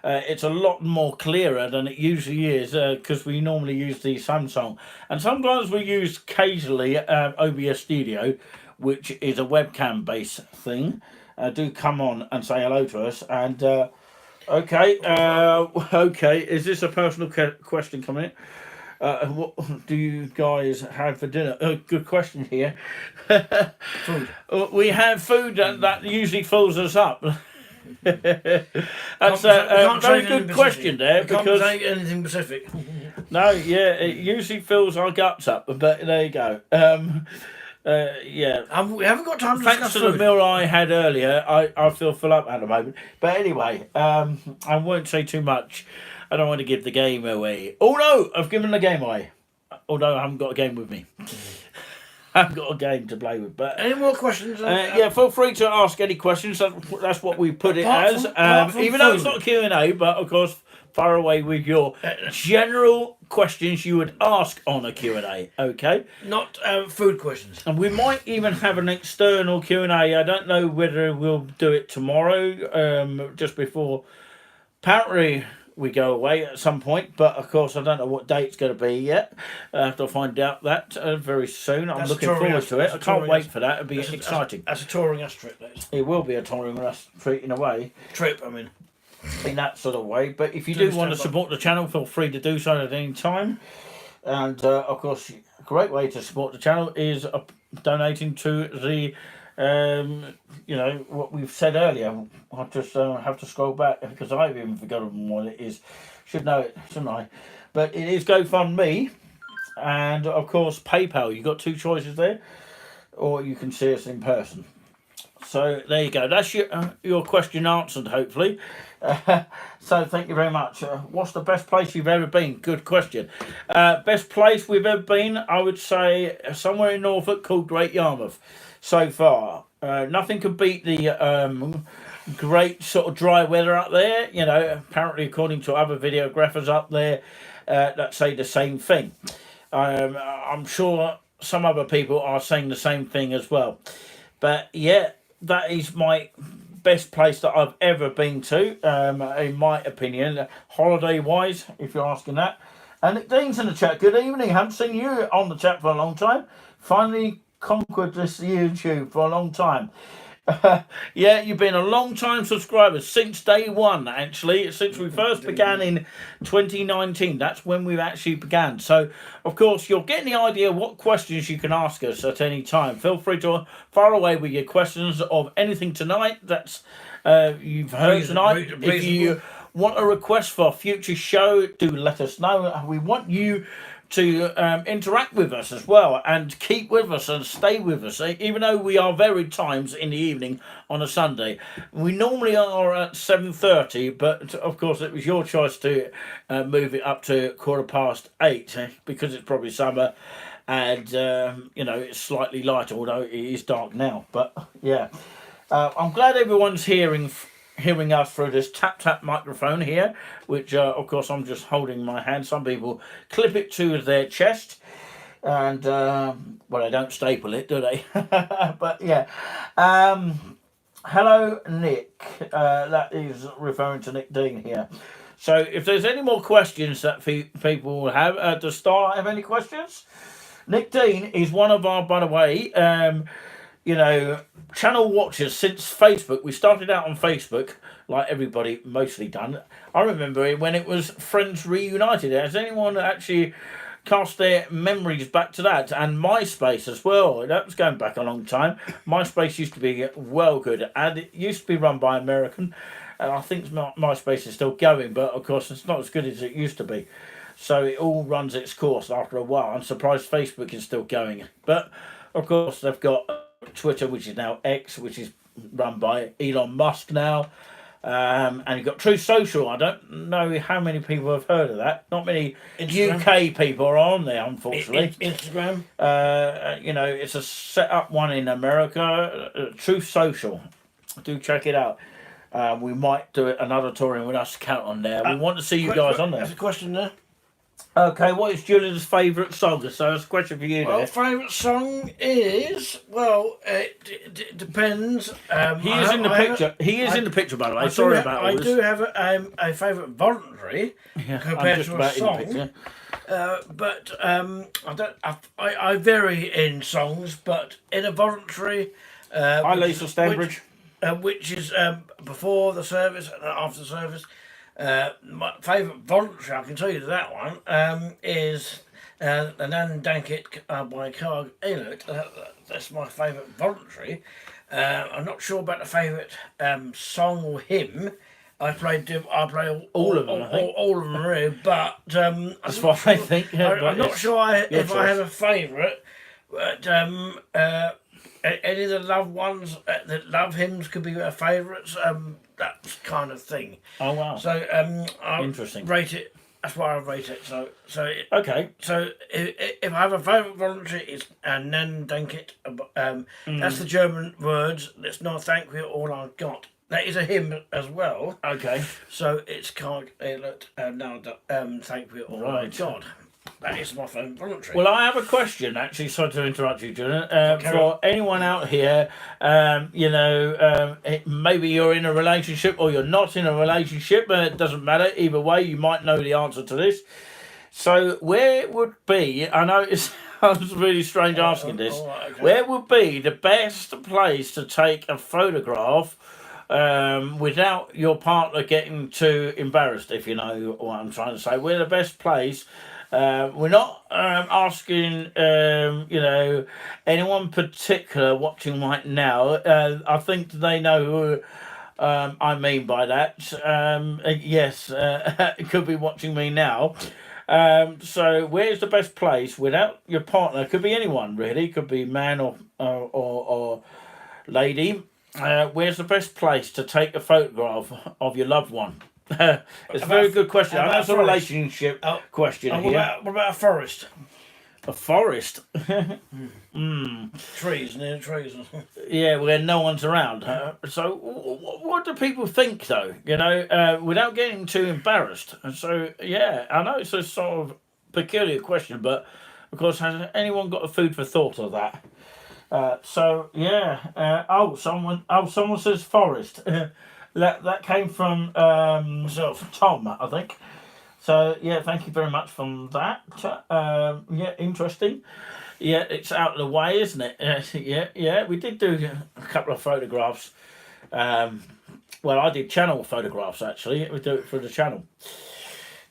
it's a lot more clearer than it usually is, because we normally use the Samsung, and sometimes we use occasionally OBS Studio, which is a webcam based thing. Do come on and say hello to us. And okay, is this a personal question coming in? What do you guys have for dinner? Good question here. Food. We have food that usually fills us up. That's We a can't very say good anything question specific. there We can't because say anything specific. no, yeah, it usually fills our guts up. But there you go. Yeah. We haven't got time to Thanks discuss to the food. meal I had earlier, I feel full up at the moment. But anyway, I won't say too much. I don't want to give the game away. Oh no, I've given the game away. Although I haven't got a game with me. I haven't got a game to play with. But Any more questions? yeah, feel free to ask any questions. That's what we put it Apart as. from Even though it's food. not a Q&A, but of course, fire away with your general questions you would ask on a Q&A. Okay. Not food questions. And we might even have an external Q&A. I don't know whether we'll do it tomorrow, just before. Apparently, we go away at some point, but of course, I don't know what date it's going to be yet. I have to find out that very soon. I'm looking forward to it. I can't wait for that. It'll be exciting. That's a touring us trip, that is. It will be a touring us treat in a way. Trip, I mean. In that sort of way. But if you do want to support the channel, feel free to do so at any time. And of course, a great way to support the channel is donating to the what we've said earlier. I just have to scroll back because I've even forgotten what it is. Should know it, shouldn't I? But it is GoFundMe and of course PayPal. You've got two choices there, or you can see us in person. So there you go. That's your question answered, hopefully. So thank you very much. What's the best place you've ever been? Good question. Best place we've ever been, I would say somewhere in Norfolk called Great Yarmouth. So far, nothing could beat the great sort of dry weather up there. You know, apparently according to other videographers up there that say the same thing. I'm sure some other people are saying the same thing as well. But yeah, that is my best place that I've ever been to, in my opinion, holiday-wise, if you're asking that. And Nick Dean's in the chat. Good evening. Haven't seen you on the chat for a long time. Finally conquered this YouTube for a long time. Yeah, you've been a long time subscriber since day one, actually, since we first began in 2019. That's when we actually began. So, of course, you're getting the idea what questions you can ask us at any time. Feel free to fire away with your questions of anything tonight that's you've heard tonight. If you want a request for a future show, do let us know. We want you to interact with us as well and keep with us and stay with us, even though we are varied times in the evening on a Sunday. We normally are at 7:30, but of course it was your choice to move it up to 8:15 because it's probably summer and it's slightly lighter, although it is dark now. But yeah, I'm glad everyone's hearing us through this tap microphone here, which of course I'm just holding my hand. Some people clip it to their chest and they don't staple it, do they? But yeah, hello Nick, that is referring to Nick Dean here. So if there's any more questions that people will have at the start, have any questions? Nick Dean is one of our, by the way, channel watchers since Facebook. We started out on Facebook, like everybody mostly done. I remember when it was Friends Reunited. Has anyone actually cast their memories back to that? And MySpace as well. That was going back a long time. MySpace used to be well good, and it used to be run by American. And I think MySpace is still going, but of course it's not as good as it used to be. So it all runs its course after a while. I'm surprised Facebook is still going. But of course they've got Twitter, which is now X, which is run by Elon Musk now, and you've got True Social. I don't know how many people have heard of that. Not many UK people are on there, unfortunately. Instagram. It's a set up one in America. True Social. Do check it out. We might do another touring with us account on there. We want to see you guys on there. There's a question there. Okay, what is Julian's favourite song? So that's a question for you. Well, favourite song is it depends. He is in the picture. He is in the picture, by the way. Sorry about all this. I do have a favourite voluntary compared to a song. But I vary in songs, but in a voluntary. Hi, Lisa Stanbridge. Which is before the service and after the service. My favourite voluntary, I can tell you that one, is The Nan Dankit by Carg Elliott. That's my favourite voluntary. I'm not sure about the favourite song or hymn. I play All of them, I think. all of them really, but That's what I think. Yeah, I'm not sure if I have a favourite. But any of the loved ones, the love hymns could be their favourites. That kind of thing. Oh wow! So I'll Interesting. rate it. That's why I rate it. Okay. So if I have a favourite voluntary, it's Nan Dankit. That's the German words. Let's not thank you all I've got. That is a hymn as well. Okay. So it's Carg Elliott. Now thank you all I've got. That is my favourite voluntary. Well, I have a question, actually. Sorry to interrupt you, Julian. For anyone out here, maybe you're in a relationship or you're not in a relationship, but it doesn't matter. Either way, you might know the answer to this. So, where would be, I know it sounds really strange asking this, okay. Where would be the best place to take a photograph without your partner getting too embarrassed, if you know what I'm trying to say? Where the best place... we're not asking, anyone particular watching right now. I think they know who I mean by that. Yes, it could be watching me now. So where's the best place without your partner? Could be anyone, really. Could be man or lady. Where's the best place to take a photograph of your loved one? It's a very good question. I know it's a relationship question here. What about a forest? A forest? Trees, near trees. Yeah, where no one's around. So what do people think, though? Without getting too embarrassed. And so, yeah, I know it's a sort of peculiar question, but of course, has anyone got a food for thought of that? Someone says forest. That came from Tom, I think. So, yeah, thank you very much for that. Yeah, interesting. Yeah, it's out of the way, isn't it? Yeah, we did do a couple of photographs. Well, I did channel photographs, actually. We do it for the channel.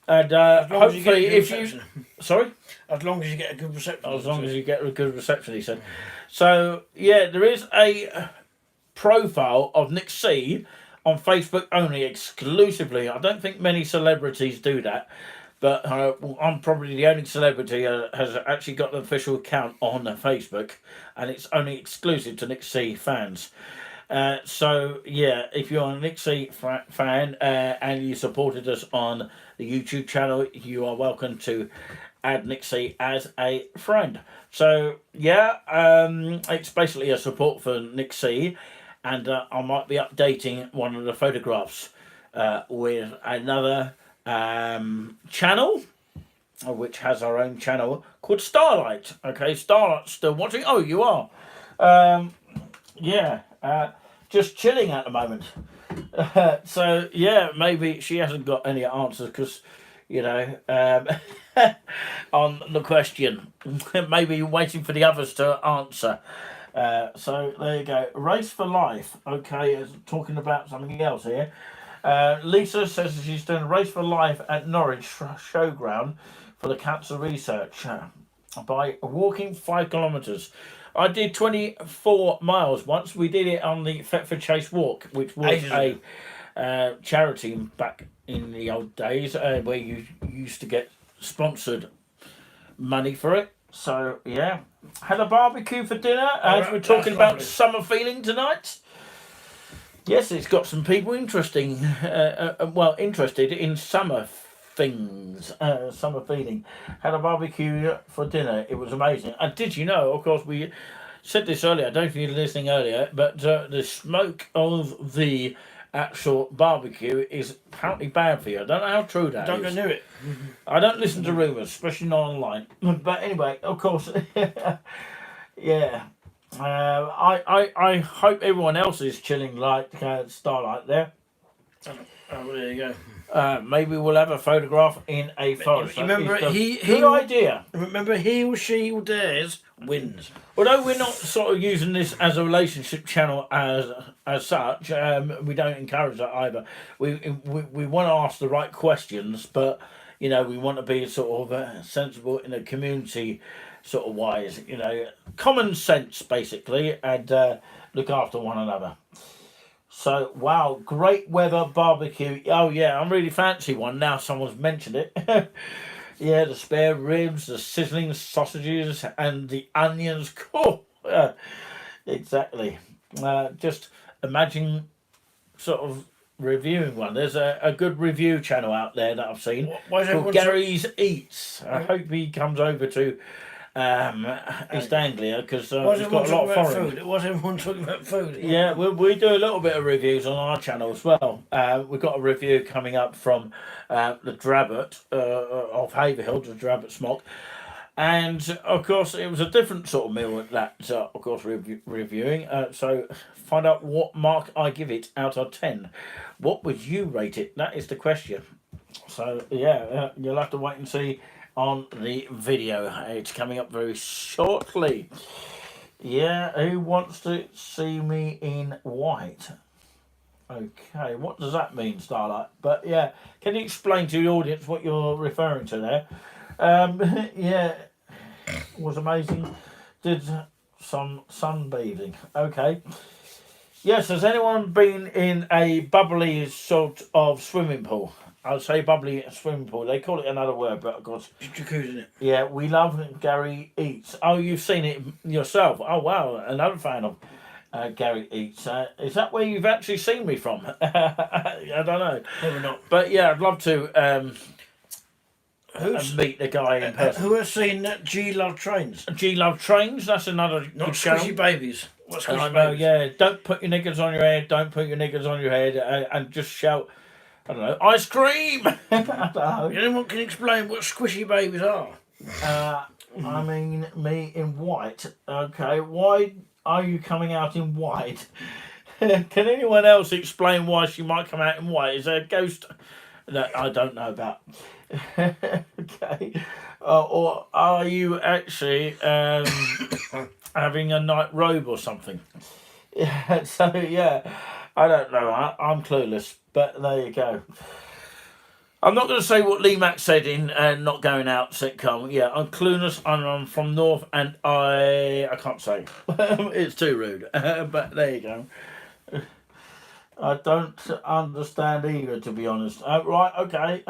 And hopefully, if you... Sorry? As long as you get a good reception. As long as you get a good reception, he said. So, yeah, there is a profile of Nick C on Facebook only, exclusively. I don't think many celebrities do that, but I'm probably the only celebrity has actually got an official account on Facebook, and it's only exclusive to Nick C fans. So yeah, if you're a Nick C fan and you supported us on the YouTube channel, you are welcome to add Nick C as a friend. So yeah, it's basically a support for Nick C. And I might be updating one of the photographs with another channel, which has our own channel called Starlight. Okay, Starlight's still watching. Oh, you are. Just chilling at the moment. So, yeah, maybe she hasn't got any answers because, on the question. Maybe waiting for the others to answer. So there you go. Race for Life. Okay, talking about something else here. Lisa says she's doing a Race for Life at Norwich Showground for the cancer research by walking 5 kilometres. I did 24 miles once. We did it on the Thetford Chase Walk, which was a charity back in the old days where you used to get sponsored money for it. So, yeah. Had a barbecue for dinner as we're talking about summer feeling tonight. Yes, it's got some people interested in summer things, summer feeling. Had a barbecue for dinner. It was amazing. And did you know, of course, we said this earlier, I don't know if you were listening earlier, but the smoke of the actual barbecue is apparently bad for you. I don't know how true that is. Don't go near it. I don't listen to rumours, especially not online. But anyway, of course, yeah. I hope everyone else is chilling like Starlight there. Oh, there you go. Maybe we'll have a photograph in a forest. Remember, good idea. Remember, he or she who dares wins. Although we're not sort of using this as a relationship channel as such, we don't encourage that either. We want to ask the right questions, but you know, we want to be sort of sensible in a community sort of wise, you know, common sense basically, and look after one another. So, wow, great weather barbecue. Oh, yeah, I'm really fancy one now someone's mentioned it. Yeah, the spare ribs, the sizzling sausages, and the onions. Cool. Exactly. Just imagine sort of reviewing one. There's a good review channel out there that I've seen called Gary's Eats. I hope he comes over to East Anglia because he's got a lot of foreign food. It was everyone talking about food. Yeah, we do a little bit of reviews on our channel as well. We've got a review coming up from the Drabbert of Haverhill, the Drabbert Smock. And, of course, it was a different sort of meal that, of course, reviewing. So, find out what mark I give it out of 10. What would you rate it? That is the question. So, yeah, you'll have to wait and see on the video. It's coming up very shortly. Yeah, who wants to see me in white? Okay, what does that mean, Starlight? But yeah, can you explain to the audience what you're referring to there? Yeah, was amazing. Did some sunbathing. Okay. Yes, has anyone been in a bubbly sort of swimming pool? I would say bubbly swimming pool. They call it another word, but of course... Jacuzzi, isn't it? Yeah, we love Gary Eats. Oh, you've seen it yourself. Oh, wow. Another fan of Gary Eats. Is that where you've actually seen me from? I don't know. Maybe not. But yeah, I'd love to meet the guy in person. Who has seen G Love Trains? G Love Trains, that's another Not good Squishy channel. Babies. What's Squishy I know, Babies? yeah. Don't put your knickers on your head. Don't put your knickers on your head. And just shout... I don't know, ice cream! I don't know. Anyone can explain what Squishy Babies are? I mean, me in white. Okay, why are you coming out in white? Can anyone else explain why she might come out in white? Is there a ghost that I don't know about? Okay. Or are you actually having a night robe or something? Yeah, so, yeah, I don't know. I'm clueless. But there you go. I'm not going to say what Lee Mack said in Not Going Out sitcom. Yeah, I'm clueless. I'm from North, and I can't say. It's too rude. But there you go. I don't understand either, to be honest. Right, okay.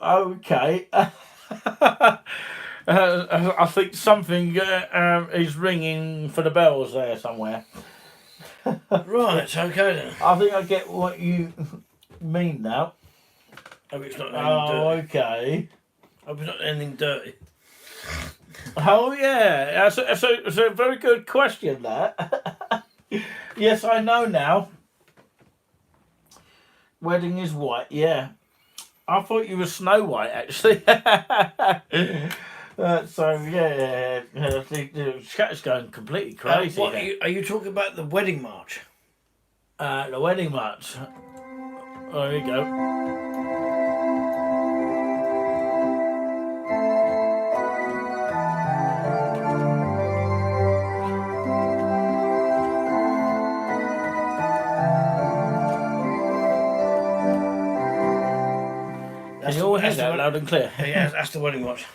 Okay. I think something is ringing for the bells there somewhere. Right, okay then. I think I get what you mean now. Hope it's not anything dirty. Okay. Hope it's not anything dirty. Oh, yeah. It's a very good question, that. Yes, I know now. Wedding is white, yeah. I thought you were Snow White, actually. So, yeah, the chat's going completely crazy. Are you talking about the wedding march? The wedding march. There you go. Can you all hear that loud and clear? Yeah, that's the wedding march.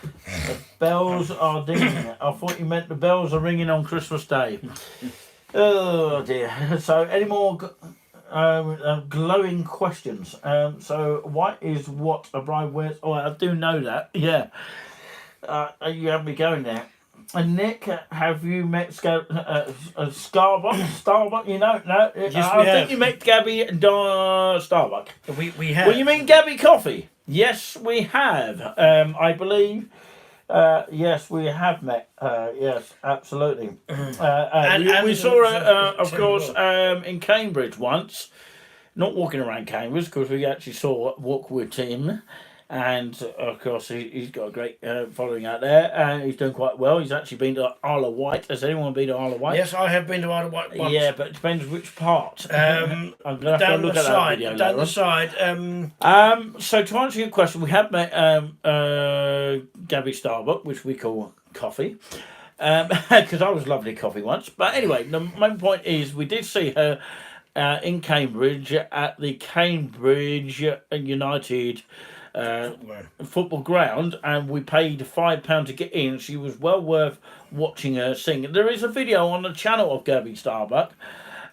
The bells are dinging. I thought you meant the bells are ringing on Christmas Day. Oh dear. So, any more glowing questions? So, white is what a bride wears. Oh, I do know that. Yeah. You have me going there. And Nick, have you met Starbuck? You know, no. Yes, I think you met Gabby Starbuck. We have. Well, you mean Gabby Coffee? Yes, we have. I believe. Yes, we have met. Yes, absolutely. We saw her, of course, in Cambridge once. Not walking around Cambridge, because we actually saw Walk with Tim. And, of course, he's got a great following out there. And he's doing quite well. He's actually been to Isle of Wight. Has anyone been to Isle of Wight? Yes, I have been to Isle of Wight once. Yeah, but it depends which part. I'm going to have down to look the at side, that video down later the side. So to answer your question, we have met Gabby Starbuck, which we call Coffee, because I was lovely coffee once. But anyway, the main point is we did see her in Cambridge at the Cambridge United football ground, and we paid £5 to get in. She was well worth watching her sing. There is a video on the channel of Gabby Starbuck,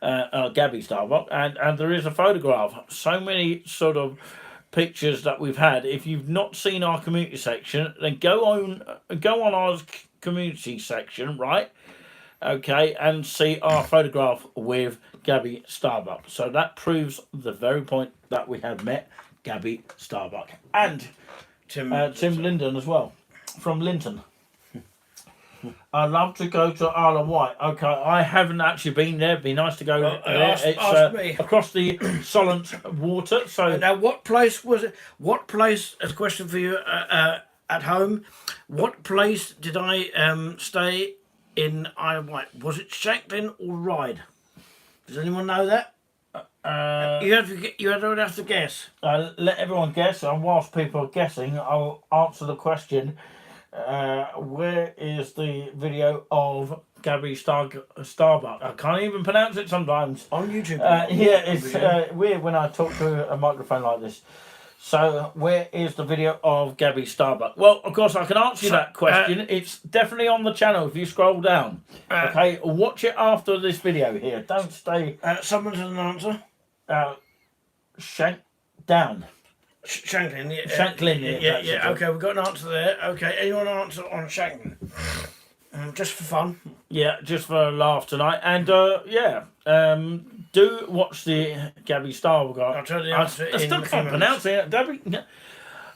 and there is a photograph. So many sort of pictures that we've had. If you've not seen our community section, then go on our community section, right? Okay, and see our photograph with Gabby Starbuck. So that proves the very point that we have met Gabby Starbuck and Tim Linden as well, from Linton. I'd love to go to Isle of Wight. Okay, I haven't actually been there. It'd be nice to go there. Ask me. Across the Solent water. So now, what place was it? What place? As a question for you at home, what place did I stay in Isle of Wight? Was it Shanklin or Ryde? Does anyone know that? You don't have to guess. Let everyone guess, and whilst people are guessing, I'll answer the question. Where is the video of Gabby Starbuck? I can't even pronounce it sometimes. On YouTube. Yeah, it's weird when I talk to a microphone like this. So, where is the video of Gabby Starbuck? Well, of course, I can answer that question. It's definitely on the channel if you scroll down. Okay, watch it after this video here. Don't stay. Someone has an answer. Down. Shanklin, yeah. Shanklin, yeah. Okay, we've got an answer there. Okay, anyone answer on Shanklin? Just for fun. Yeah, just for a laugh tonight. And do watch the Gabby Starbuck. I'll tell you the answer. I still can't pronounce it. Gabby.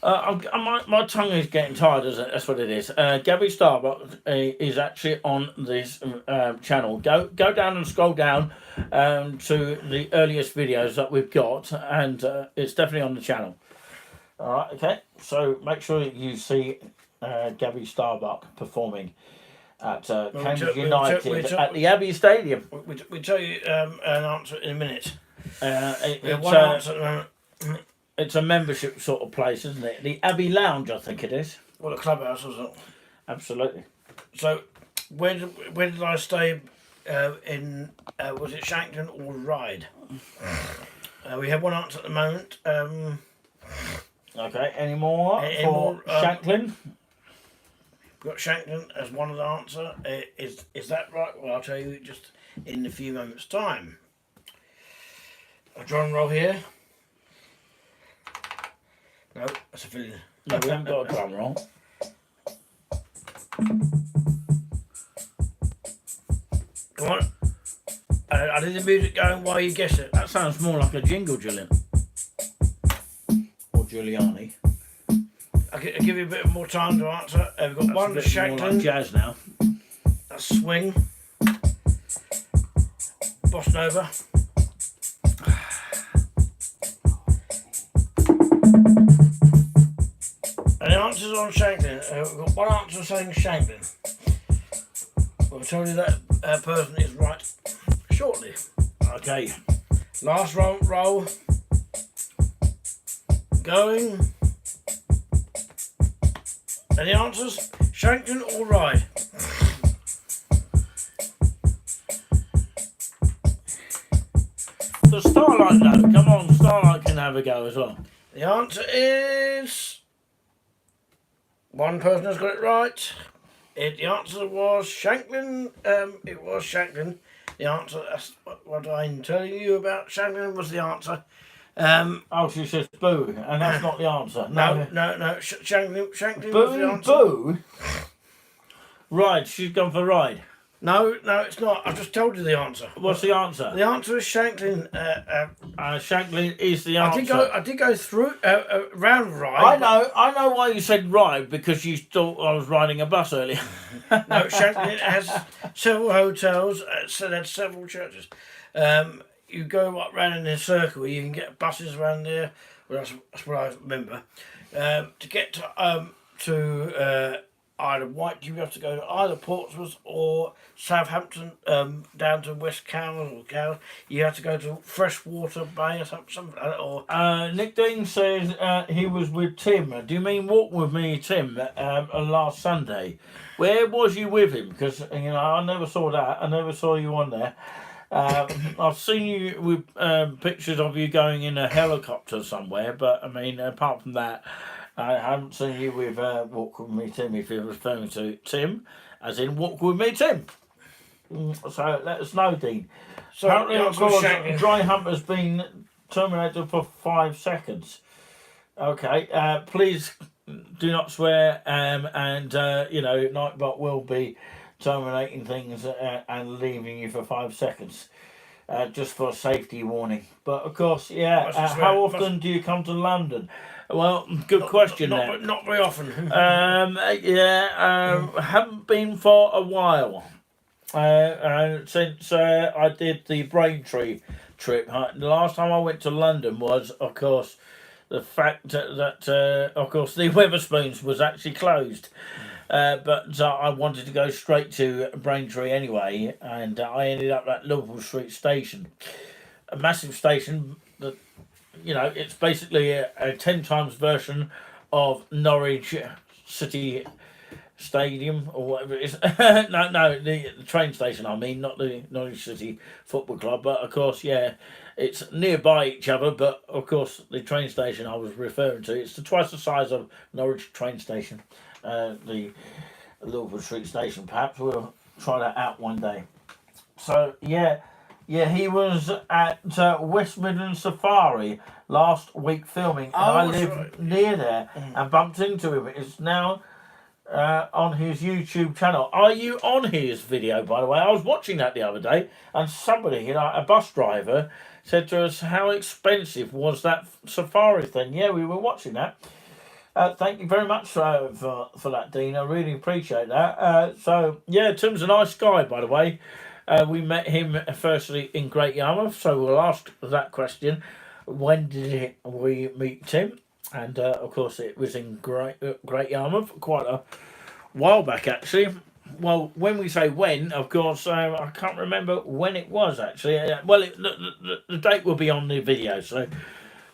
My tongue is getting tired, isn't it? That's what it is. Gabby Starbuck is actually on this channel. Go down and scroll down to the earliest videos that we've got, and it's definitely on the channel. All right, okay. So make sure you see Gabby Starbuck performing at Cambridge United at the Abbey Stadium. We'll tell you an answer in a minute. One answer at the moment. It's a membership sort of place, isn't it? The Abbey Lounge, I think it is. Well, a clubhouse, isn't it? Absolutely. So, where did I stay in? Was it Shanklin or Ryde? We have one answer at the moment. Okay, any more for Shanklin? We've got Shanklin as one of the answer. Is that right? Well, I'll tell you just in a few moments' time. A drum roll here. No, that's a filling. No, we haven't got a drum roll. Come on. I did the music going while you guess it. That sounds more like a jingle, Julian. Or Juliani. I'll give you a bit more time to answer. We've got one Shanklin. More like jazz now. A swing. Bossa Nova. And the answer's on Shanklin. We've got one answer saying Shanklin. We'll tell you that person is right shortly. Okay. Last roll. Going. And the answer's Shanklin or Ryde? The Starlight though. Come on, Starlight can have a go as well. The answer is... One person has got it right. The answer was Shanklin. It was Shanklin. The answer, that's what I'm telling you about. Shanklin was the answer. She says boo, and that's not the answer. No. Shanklin was the answer. Boo? Ryde, she's gone for Ryde. No, it's not. I've just told you the answer. What's the answer? The answer is Shanklin. Shanklin is the answer. I did go through round Ryde. I know why you said Ryde, because you thought I was riding a bus earlier. No, Shanklin has several hotels. So there's several churches. You go up round in a circle. You can get buses around there. Well, that's what I remember. To get to Isle of Wight, you have to go to either Portsmouth or Southampton, down to West Cowes or Cowes. You have to go to Freshwater Bay or something like that. Or Nick Dean says he was with Tim. Do you mean walk with me, Tim, last Sunday? Where was you with him? Because I never saw that. I never saw you on there. I've seen you with pictures of you going in a helicopter somewhere, but I mean, apart from that, I haven't seen you with Walk With Me Tim, if you're referring to Tim, as in Walk With Me Tim. So let us know, Dean. So, Apparently, yeah, of course, shagging. Dry Hump has been terminated for 5 seconds. Okay, please do not swear, and you know, Nightbot will be terminating things and leaving you for 5 seconds. Just for a safety warning. But of course, yeah. How often do you come to London? Well, good question. Not very often. Haven't been for a while. Since I did the Braintree trip. The last time I went to London was, of course, the fact that of course, the Wetherspoons was actually closed. But I wanted to go straight to Braintree anyway, and I ended up at Liverpool Street Station, a massive station that, you know, it's basically a 10 times version of Norwich City Stadium or whatever it is. no, the train station. I mean, not the Norwich City Football Club, but of course, yeah, it's nearby each other. But of course, the train station I was referring to, it's twice the size of Norwich train station. The Liverpool Street Station. Perhaps we'll try that out one day. So yeah, he was at West Midlands Safari last week filming, and I live near there and bumped into him. It's now on his YouTube channel. Are you on his video, by the way? I was watching that the other day, and somebody, you know, a bus driver, said to us, "How expensive was that safari thing?" Yeah, we were watching that. Thank you very much for that, Dean. I really appreciate that. So, yeah, Tim's a nice guy, by the way. We met him firstly in Great Yarmouth, so we'll ask that question. When did we meet Tim? And, of course, it was in Great Yarmouth, quite a while back, actually. Well, when we say when, of course, I can't remember when it was, actually. Well, the date will be on the video, so...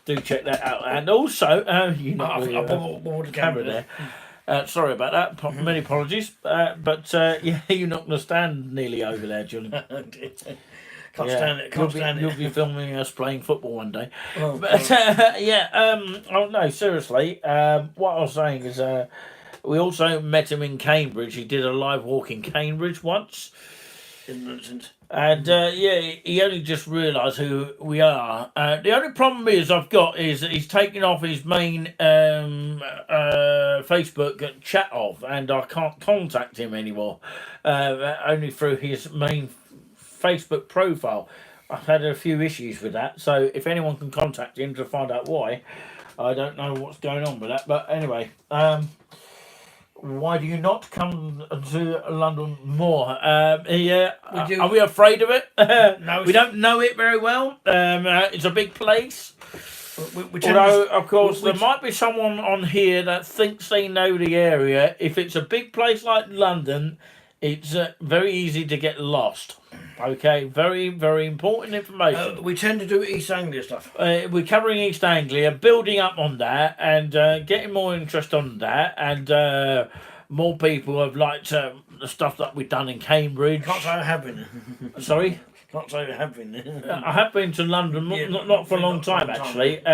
do check that out. And also, you know, the camera there. Sorry about that. Many apologies. But yeah, you're not going to stand nearly over there, Julian. Can't stand it. You'll be filming us playing football one day. Oh, but oh no, seriously. What I was saying is, we also met him in Cambridge. He did a live walk in Cambridge once. And he only just realised who we are. The only problem I've got is that he's taken off his main Facebook chat off, and I can't contact him anymore. Only through his main Facebook profile. I've had a few issues with that, so if anyone can contact him to find out why, I don't know what's going on with that. But anyway, why do you not come to London more? Are we afraid of it? No, we don't know it very well. It's a big place. Although, of course, there might be someone on here that thinks they know the area. If it's a big place like London, it's very easy to get lost. Okay, very, very important information. We tend to do East Anglia stuff. We're covering East Anglia, building up on that, and getting more interest on that, and more people have liked the stuff that we've done in Cambridge. Can't say I have been. Sorry? Can't say I have been. I have been to London, not for a long time, actually.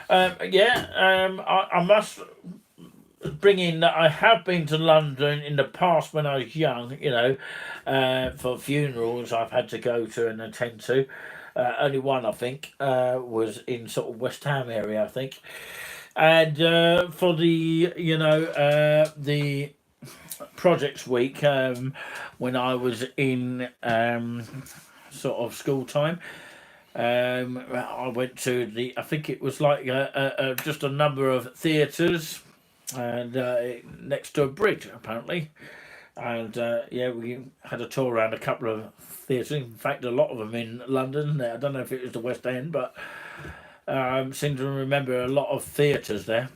I must bring in that I have been to London in the past when I was young, you know, for funerals I've had to go to and attend to. Only one, I think, was in sort of West Ham area, I think. And for the, you know, the projects week, when I was in sort of school time, I went to I think it was like just a number of theatres, and next to a bridge apparently, and we had a tour around a couple of theatres. In fact, a lot of them in London. I don't know if it was the West End, but I seem to remember a lot of theatres there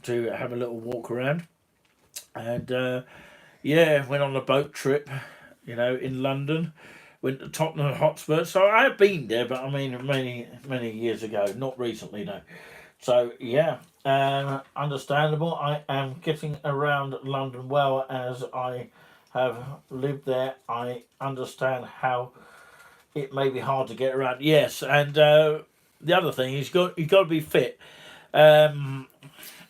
to have a little walk around. And went on a boat trip, you know, in London. Went to Tottenham Hotspur. So I have been there, but I mean many years ago, not recently, no. So yeah, understandable. I am getting around London well, as I have lived there. I understand how it may be hard to get around. Yes, and the other thing is you've got to be fit.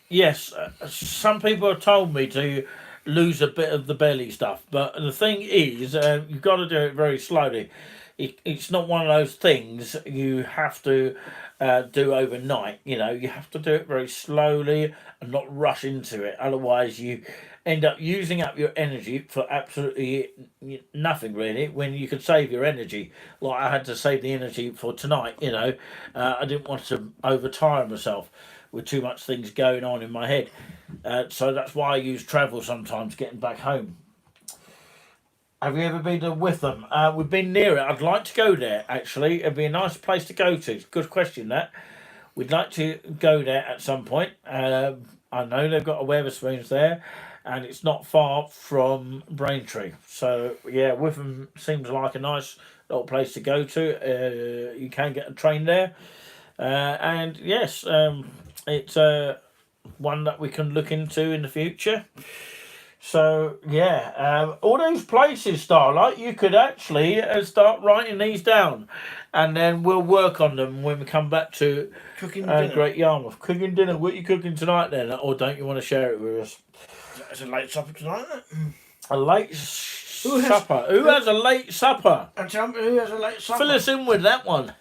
Yes, some people have told me to lose a bit of the belly stuff, but the thing is, you've got to do it very slowly. It's not one of those things you have to do overnight. You know, you have to do it very slowly and not rush into it. Otherwise, you end up using up your energy for absolutely nothing, really, when you could save your energy. Like I had to save the energy for tonight, you know. I didn't want to overtire myself with too much things going on in my head. So that's why I use travel sometimes, getting back home. Have you ever been to Witham? We've been near it. I'd like to go there, actually. It'd be a nice place to go to. Good question, that. We'd like to go there at some point. I know they've got a Wetherspoons there, and it's not far from Braintree. So, yeah, Witham seems like a nice little place to go to. You can get a train there. And, yes, it's one that we can look into in the future. So, yeah, all those places, Starlight, you could actually start writing these down. And then we'll work on them when we come back to Cooking dinner. Great Yarmouth. Cooking dinner. What are you cooking tonight then? Or don't you want to share it with us? It's a late supper tonight, isn't it? A late supper. Who has a late supper? And tell me who has a late supper. Fill us in with that one.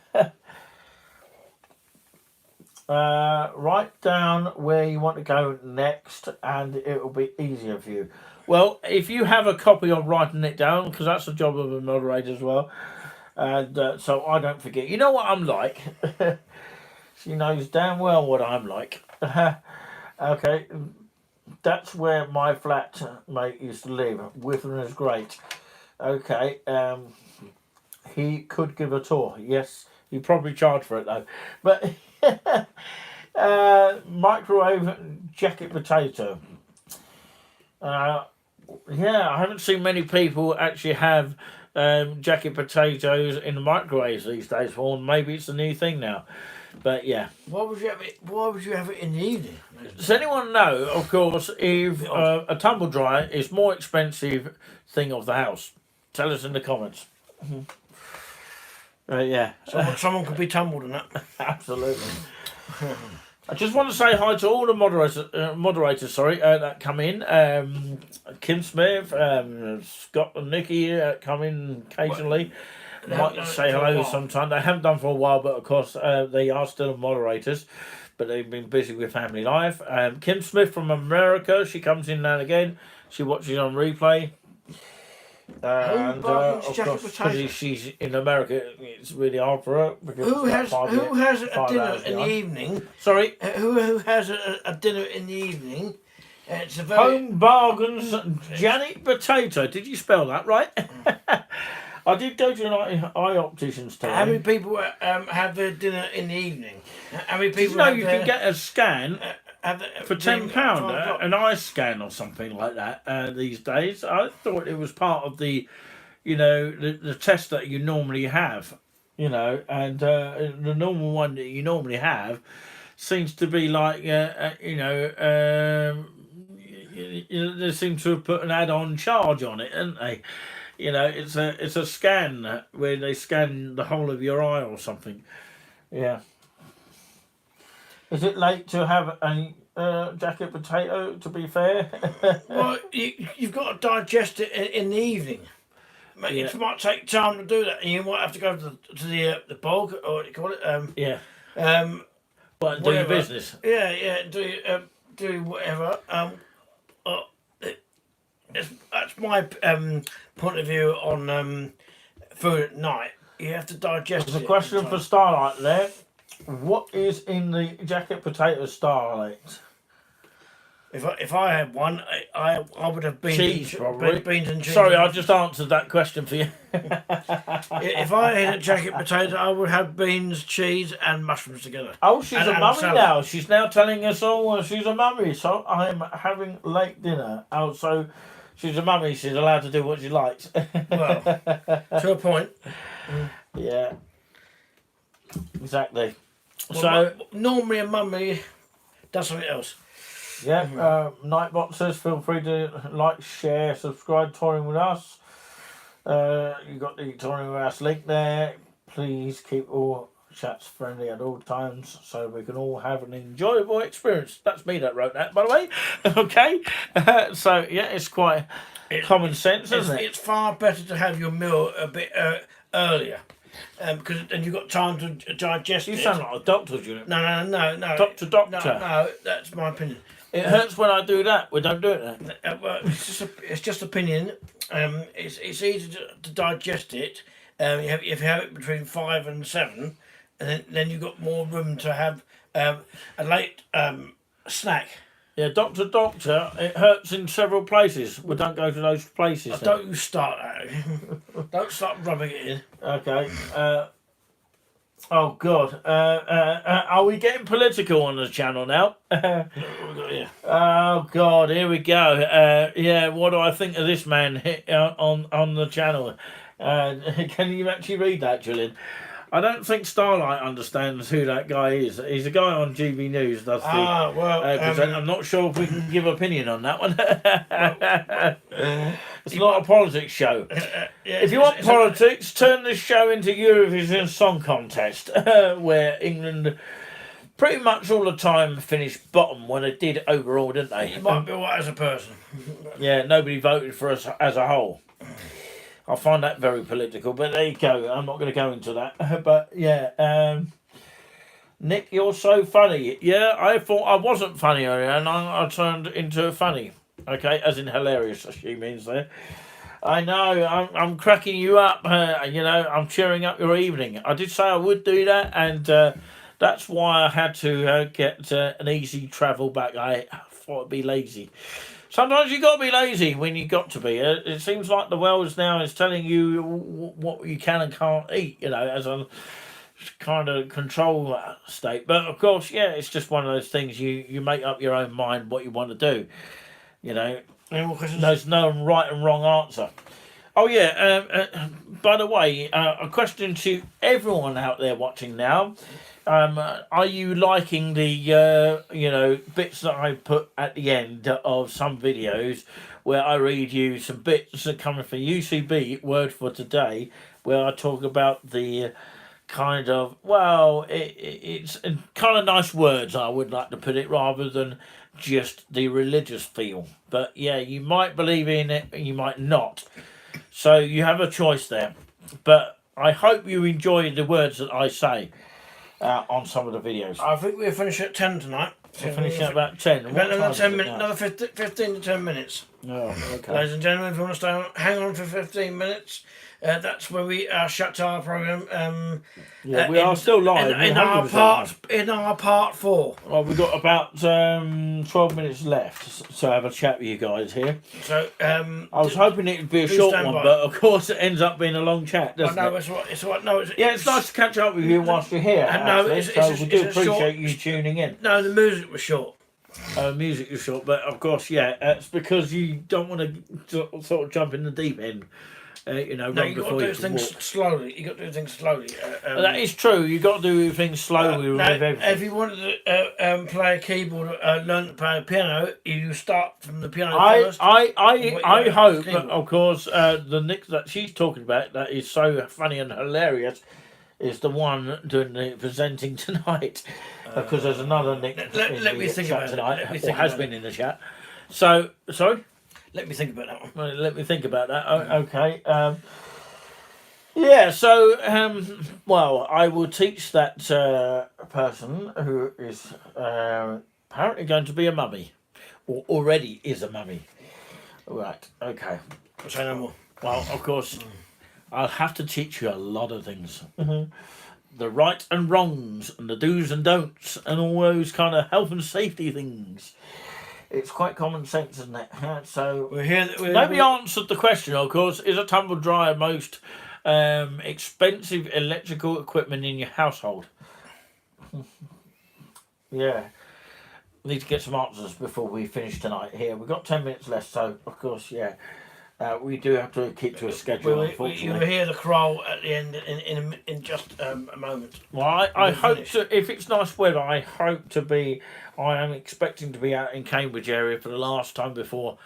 Write down where you want to go next, and it will be easier for you. Well, if you have a copy of writing it down, because that's the job of a moderator as well, and so I don't forget. You know what I'm like. She knows damn well what I'm like. Okay, that's where my flatmate used to live. Witham is great. Okay, he could give a tour. Yes, he probably charge for it though, but. Microwave jacket potato. Yeah, I haven't seen many people actually have jacket potatoes in the microwaves these days. Or maybe it's a new thing now. But yeah. Why would you have it in the evening? Does anyone know, of course, if a tumble dryer is more expensive thing of the house? Tell us in the comments. Yeah. Someone could be tumbled in that. Absolutely. I just want to say hi to all the moderators that come in. Kim Smith, Scott and Nikki come in occasionally. Might say hello sometime. They haven't done for a while, but of course they are still moderators. But they've been busy with family life. Kim Smith from America, she comes in now and again. She watches on replay. And of course, because she's in America, it's really hard for her. Who has a dinner in the evening? Sorry, who has a dinner in the evening? It's a very... Home Bargains Janet Potato. Did you spell that right? I did go to an eye optician's today. How many people have their dinner in the evening? How many people? Did you know you can get a scan? For £10, an eye scan or something like that these days. I thought it was part of the, the test that you normally have, and the normal one that you normally have seems to be like, they seem to have put an add-on charge on it, haven't they? It's a scan where they scan the whole of your eye or something. Yeah. Is it late to have a jacket potato, to be fair? Well, you've got to digest it in the evening. It might take time to do that, and you might have to go to the bog, or what do you call it? But do your business. Yeah, do whatever. That's my point of view on food at night. You have to digest it. There's a question for Starlight there. What is in the jacket potato, Starlight? If I had one, I would have beans. Cheese, probably. Beans and cheese. Sorry, I just answered that question for you. If I had a jacket potato, I would have beans, cheese, and mushrooms together. Oh, she's a mummy now. She's now telling us all she's a mummy. So I'm having late dinner. Oh, so she's a mummy. She's allowed to do what she likes. Well, to a point. Yeah. Exactly. Well, so normally a mummy does something else. Yeah, Nightbot says feel free to like, share, subscribe, touring with us. You got the Touring House link there. Please keep all chats friendly at all times so we can all have an enjoyable experience. That's me that wrote that, by the way. Okay. So, yeah, it's quite common sense, isn't it? It's far better to have your meal a bit earlier. Because then you've got time to digest it. You sound like a doctor, Julian. No. Doctor. No, that's my opinion. It hurts when I do that. We don't do it then. Well, it's just opinion. It's easy to digest it. If you have it between 5 and 7, and then you've got more room to have a late snack. Yeah, doctor, it hurts in several places. We don't go to those places. Don't you start that. Don't start rubbing it in. Okay. Oh, God. Are we getting political on the channel now? Oh, God, here we go. Yeah, what do I think of this man on the channel? Can you actually read that, Julian? I don't think Starlight understands who that guy is. He's a guy on GB News, does he? I'm not sure if we can give opinion on that one. It's not a politics show. If you want politics, turn this show into Eurovision Song Contest, where England pretty much all the time finished bottom when they did overall, didn't they? You might be all right as a person. Yeah, nobody voted for us as a whole. I find that very political, but there you go. I'm not going to go into that. But yeah, Nick, you're so funny. Yeah, I thought I wasn't funny earlier, and I turned into funny. Okay, as in hilarious, she means there. I know, I'm cracking you up. I'm cheering up your evening. I did say I would do that, and that's why I had to get an easy travel back. I thought I'd be lazy. Sometimes you got to be lazy when you got to be. It seems like the world now is telling you what you can and can't eat, as a kind of control state. But of course, yeah, it's just one of those things. You make up your own mind what you want to do. There's no right and wrong answer. Oh yeah. By the way, a question to everyone out there watching now. Are you liking the bits that I put at the end of some videos where I read you some bits that coming from UCB Word for Today, where I talk about the kind of it's kind of nice words, I would like to put it, rather than just the religious feel. But yeah, you might believe in it, you might not. So you have a choice there. But I hope you enjoy the words that I say. On some of the videos. I think we'll finish at 10 tonight. We'll finish at about 10. About 10 minutes, another 15 to 10 minutes. Oh, okay. Ladies and gentlemen, if you want to stay on, hang on for 15 minutes. That's where we shut our programme. We are still live. In our part 4. Well, we've got about 12 minutes left, so I have a chat with you guys here. So I was hoping it would be a short one, but of course it ends up being a long chat, doesn't it? It's what. No, it's nice to catch up with you whilst you're here. We do appreciate you tuning in. No, the music was short. Music is short, but of course, yeah, it's because you don't want to sort of jump in the deep end. No, you got to do things slowly. You got to do things slowly. That is true. You got to do things slowly with everything. If you wanted to play a keyboard, learn to play a piano, you start from the piano first. I hope, of course, the Nick that she's talking about that is so funny and hilarious is the one doing the presenting tonight, because there's another Nick let me think about tonight, or has been in the chat. So, sorry. Let me think about that one. Well, let me think about that. Okay. Yeah, so, I will teach that person who is apparently going to be a mummy, or already is a mummy. Right, okay. Say no more. Well, of course, I'll have to teach you a lot of things. The right and wrongs, and the do's and don'ts, and all those kind of health and safety things. It's quite common sense, isn't it? So nobody answered the question, of course. Is a tumble dryer most expensive electrical equipment in your household? Yeah. We need to get some answers before we finish tonight here. We've got 10 minutes left, so of course, yeah. We do have to keep to a schedule, unfortunately. You'll hear the crow at the end in just a moment. Well, I hope to, if it's nice weather, I am expecting to be out in Cambridge area for the last time before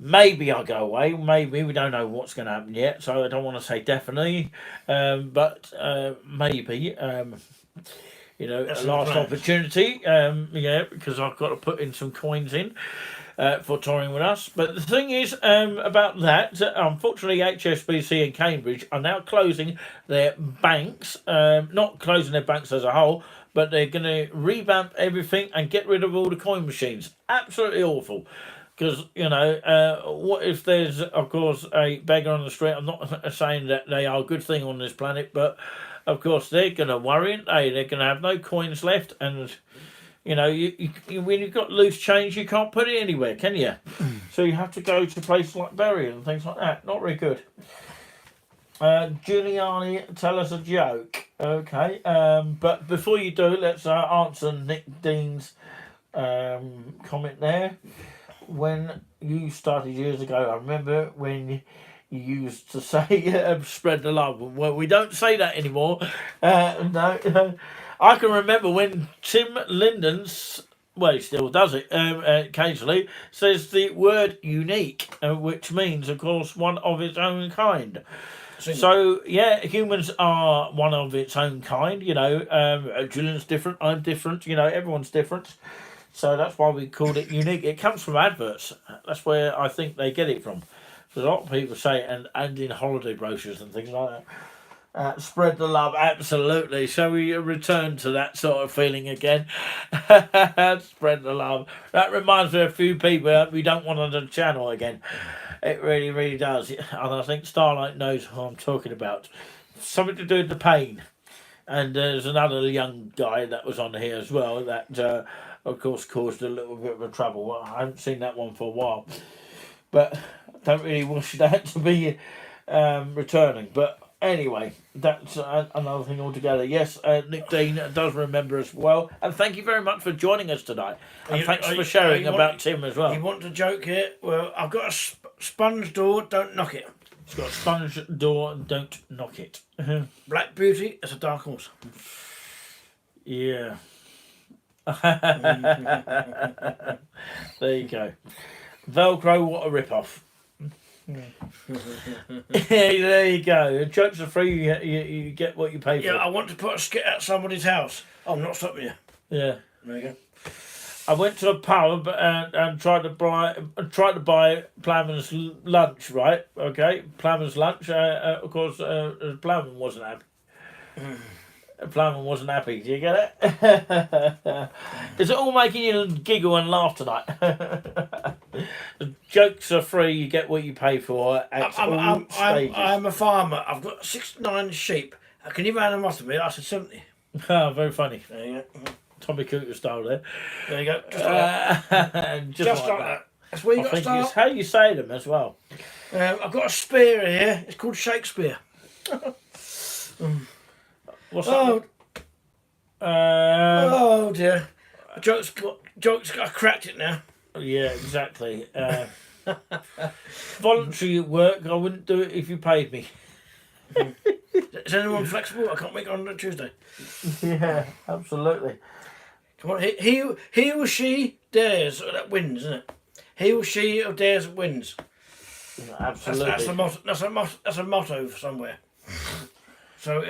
Maybe I'll go away. Maybe we don't know what's going to happen yet, so I don't want to say definitely, but maybe. That's A in the last plans. opportunity. Because I've got to put in some coins in for touring with us. But the thing is about that, unfortunately, HSBC and Cambridge are now closing their banks. Not closing their banks as a whole, but they're going to revamp everything and get rid of all the coin machines. Absolutely awful. Because, what if there's, of course, a beggar on the street? I'm not saying that they are a good thing on this planet, but, of course, they're going to worry, aren't they? They're going to have no coins left. And, when you've got loose change, you can't put it anywhere, can you? So you have to go to places like Bury and things like that. Not very good. Juliani, tell us a joke. Okay. But before you do, let's answer Nick Dean's comment there. When you started years ago, I remember when you used to say spread the love. Well, we don't say that anymore. No. I can remember when Tim Linden's, well, he still does it occasionally, says the word unique, which means, of course, one of its own kind. So, yeah, humans are one of its own kind, Julian's different, I'm different, everyone's different. So that's why we called it unique. It comes from adverts. That's where I think they get it from. So a lot of people say it, and in holiday brochures and things like that. Spread the love, absolutely. So we return to that sort of feeling again. Spread the love. That reminds me of a few people that we don't want on the channel again. It really, really does. And I think Starlight knows who I'm talking about. Something to do with the pain. And there's another young guy that was on here as well that... of course, caused a little bit of a trouble. Well, I haven't seen that one for a while, but I don't really wish that to be returning. But anyway, that's another thing altogether. Yes, Nick Dean does remember us well, and thank you very much for joining us tonight. And thanks for sharing about Tim as well. You want a joke here? Well, I've got a sponge door, don't knock it. It's got a sponge door, don't knock it. Black Beauty, it's a dark horse. Yeah. There you go. Velcro, what a rip-off. There you go. Jokes are free, you get what you pay for. Yeah, I want to put a skit at somebody's house. I'm not stopping you. Yeah. There you go. I went to a pub and tried to buy Plowman's lunch, right? Okay, Plowman's lunch. Of course, Plowman wasn't happy. Plowman wasn't happy. Do you get it? Is it all making you giggle and laugh tonight? The jokes are free. You get what you pay for. I'm a farmer. I've got 69 sheep. Can you round them off to me? I said 70. Oh, very funny. There you go. Tommy Cooter style there. There you go. Just like that. Just like that. That's where you got to It's start. how you say them as well. I've got a spear here. It's called Shakespeare. What's that? Oh dear. Jokes, I cracked it now. Yeah, exactly. Voluntary work, I wouldn't do it if you paid me. Is anyone flexible? I can't make it on a Tuesday. Yeah, absolutely. Come on, he or she dares, that wins, isn't it? He or she who dares wins. Absolutely. That's a motto somewhere. So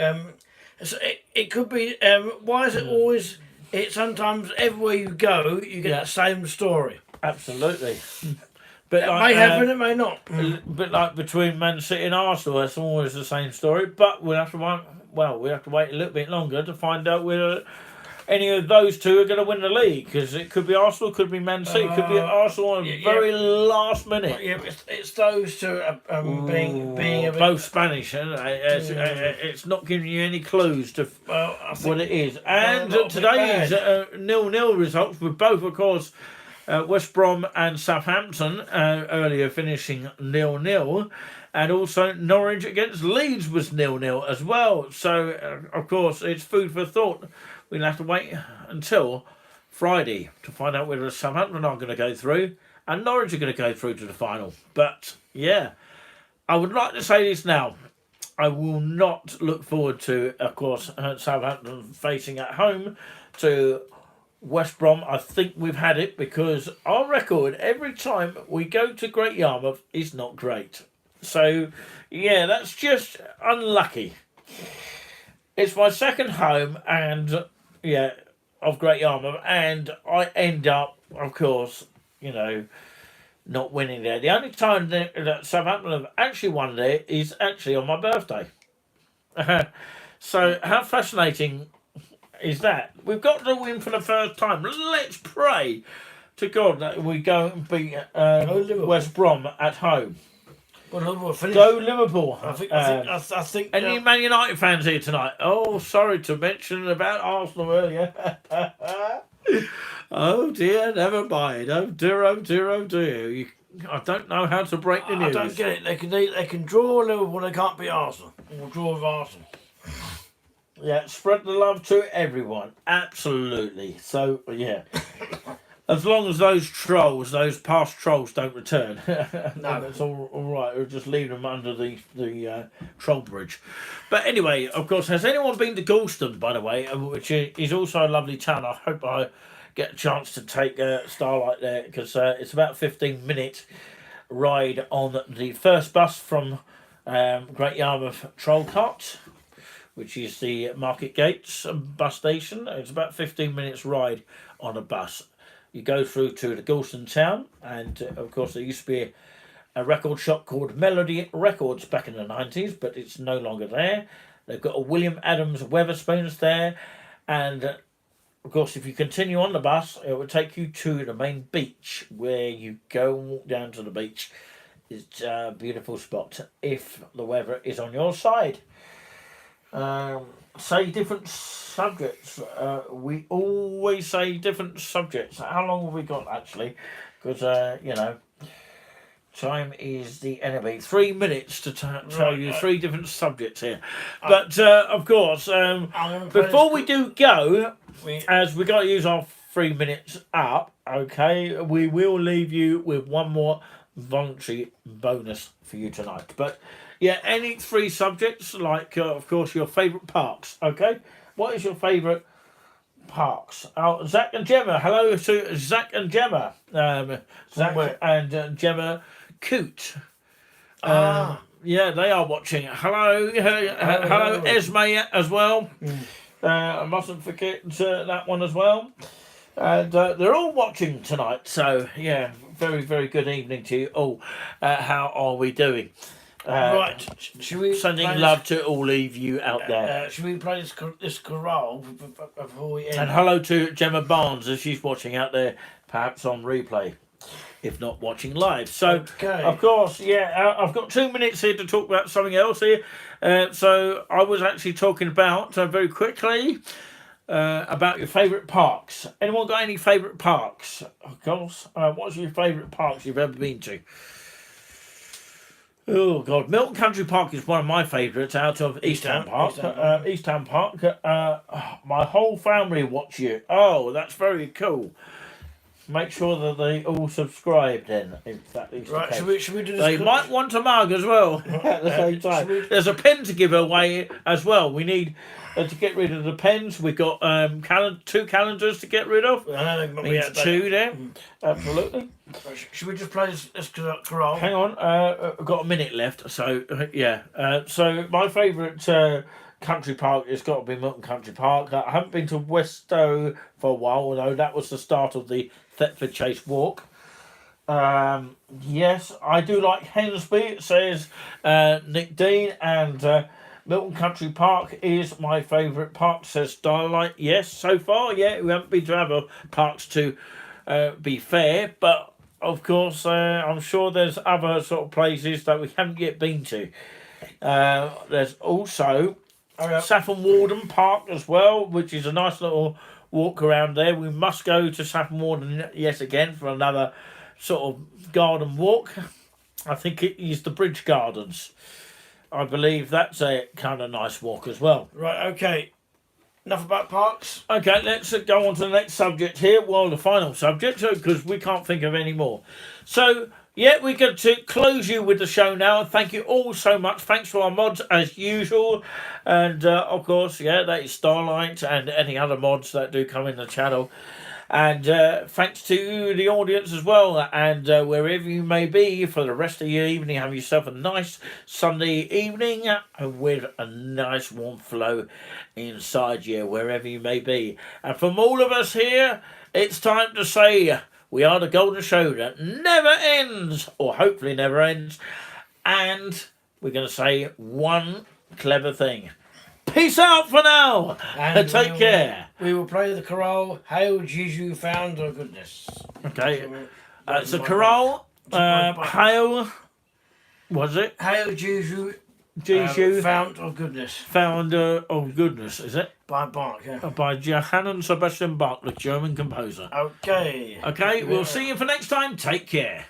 it could be. Why is it always? It sometimes everywhere you go, you get the same story. Absolutely. But it may happen, it may not. But like between Man City and Arsenal, it's always the same story. But we'll have to wait. Well, we have to wait a little bit longer to find out whether any of those two are going to win the league. Because it could be Arsenal, could be Man City, could be Arsenal at the very last minute. Yeah, it's those two being a bit, both Spanish, isn't it? It's not giving you any clues to what it is. And today's 0-0 results with both, of course. West Brom and Southampton earlier finishing 0-0, and also Norwich against Leeds was 0-0 as well. So, of course, it's food for thought. We'll have to wait until Friday to find out whether Southampton are going to go through and Norwich are going to go through to the final. But, yeah, I would like to say this now. I will not look forward to, of course, Southampton facing at home to West Brom, I think we've had it because our record every time we go to Great Yarmouth is not great. So, yeah, that's just unlucky. It's my second home, and yeah, of Great Yarmouth, and I end up, of course, not winning there. The only time that Southampton have actually won there is actually on my birthday. So, how fascinating is that? We've got to win for the first time. Let's pray to God that we go and beat West Brom at home. Well, Liverpool finished. Go Liverpool. I think. Any Man United fans here tonight? Oh, sorry to mention about Arsenal earlier. Oh dear, never mind. Oh dear, oh dear, oh dear. I don't know how to break the news. I don't get it. They can draw Liverpool. They can't beat Arsenal. Or draw with Arsenal. Yeah, spread the love to everyone. Absolutely. So yeah. As long as those past trolls don't return, no, it's all right. We'll just leave them under the troll bridge. But anyway, of course, has anyone been to Galston, by the way, which is also a lovely town? I hope I get a chance to take Starlight there, because it's about a 15-minute ride on the first bus from Great Yarmouth Trollcott, which is the Market Gates bus station. It's about 15 minutes ride on a bus. You go through to the Galston town, and of course there used to be a record shop called Melody Records back in the 90s, but it's no longer there. They've got a William Adams Weatherspoons there, and of course if you continue on the bus, it will take you to the main beach, where you go and walk down to the beach. It's a beautiful spot if the weather is on your side. Say different subjects. We always say different subjects. How long have we got, actually? Because, time is the enemy. 3 minutes to tell you 3 different subjects here. But, of course, before we do go, as we got to use our 3 minutes up, okay, we will leave you with one more voluntary bonus for you tonight. But yeah, any 3 subjects, like of course your favourite parks. Okay, what is your favourite parks? Oh, Zach and Gemma. Hello to Zach and Gemma. Zach and Gemma Coote. Yeah, they are watching. Hello, hello, Esme as well. I mustn't forget that one as well. And they're all watching tonight, so yeah, very, very good evening to you all. How are we doing? Right, should we sending love to all of you out there. Should we play this chorale before we end? And hello to Gemma Barnes, as she's watching out there, perhaps on replay, if not watching live. So, okay. Of course, yeah, I've got 2 minutes here to talk about something else here. So I was actually talking about, very quickly, about your favourite parks. Anyone got any favourite parks? Of course. What's your favourite parks you've ever been to? Oh God, Milton Country Park is one of my favourites out of East Town Park. East Town Park. My whole family watch you. Oh, that's very cool. Make sure that they all subscribe then, if that is right, the case. should we do this? They might want a mug as well at the same time. There's a pen to give away as well. We need to get rid of the pens. We've got 2 calendars to get rid of. Means 2 there. Absolutely. Should we just play this chorale? Hang on, I've got a minute left. So yeah. So my favourite country park has got to be Milton Country Park. I haven't been to Westow for a while, although that was the start of the Thetford Chase Walk. Yes, I do like Hensby, it says Nick Dean, and Milton Country Park is my favourite park, says Starlight. Yes, so far, yeah, we haven't been to other parks to be fair, but of course, I'm sure there's other sort of places that we haven't yet been to. There's also Saffron Walden Park as well, which is a nice little walk around there. We must go to Saffron Walden yet again for another sort of garden walk. I think it is the Bridge Gardens. I believe that's a kind of nice walk as well. Right, okay. Enough about parks. Okay, let's go on to the next subject here. Well, the final subject, because we can't think of any more. So, yeah, we're going to close you with the show now. Thank you all so much. Thanks to our mods as usual. And, of course, yeah, that is Starlight and any other mods that do come in the channel. And thanks to the audience as well. And wherever you may be for the rest of your evening, have yourself a nice Sunday evening with a nice warm flow inside you, wherever you may be. And from all of us here, it's time to say we are the Golden Show that never ends, or hopefully never ends. And we're going to say one clever thing. Peace out for now. And take care. We will play the chorale, Hail Jesu, Fount of Goodness. Okay. It's a chorale. Hail. Was it? Hail Jesu. Fount of Goodness. Founder of Goodness, is it? By Bach, yeah. By Johann Sebastian Bach, the German composer. Okay. Okay, we'll see you for next time. Take care.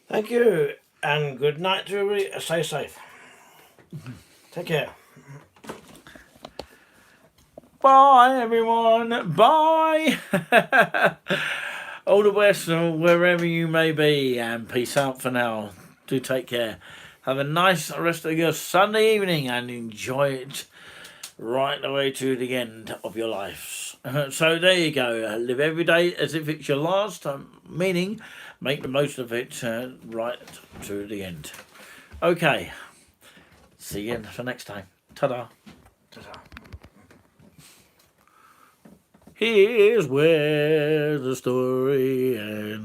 Thank you, and good night to everybody. Stay safe. Take care. Bye, everyone. Bye. All the best, wherever you may be, and peace out for now. Do take care. Have a nice rest of your Sunday evening and enjoy it right the way to the end of your lives. So there you go. Live every day as if it's your last, meaning make the most of it right to the end. Okay. See you for next time. Ta-da. Ta-ta. Here's where the story ends.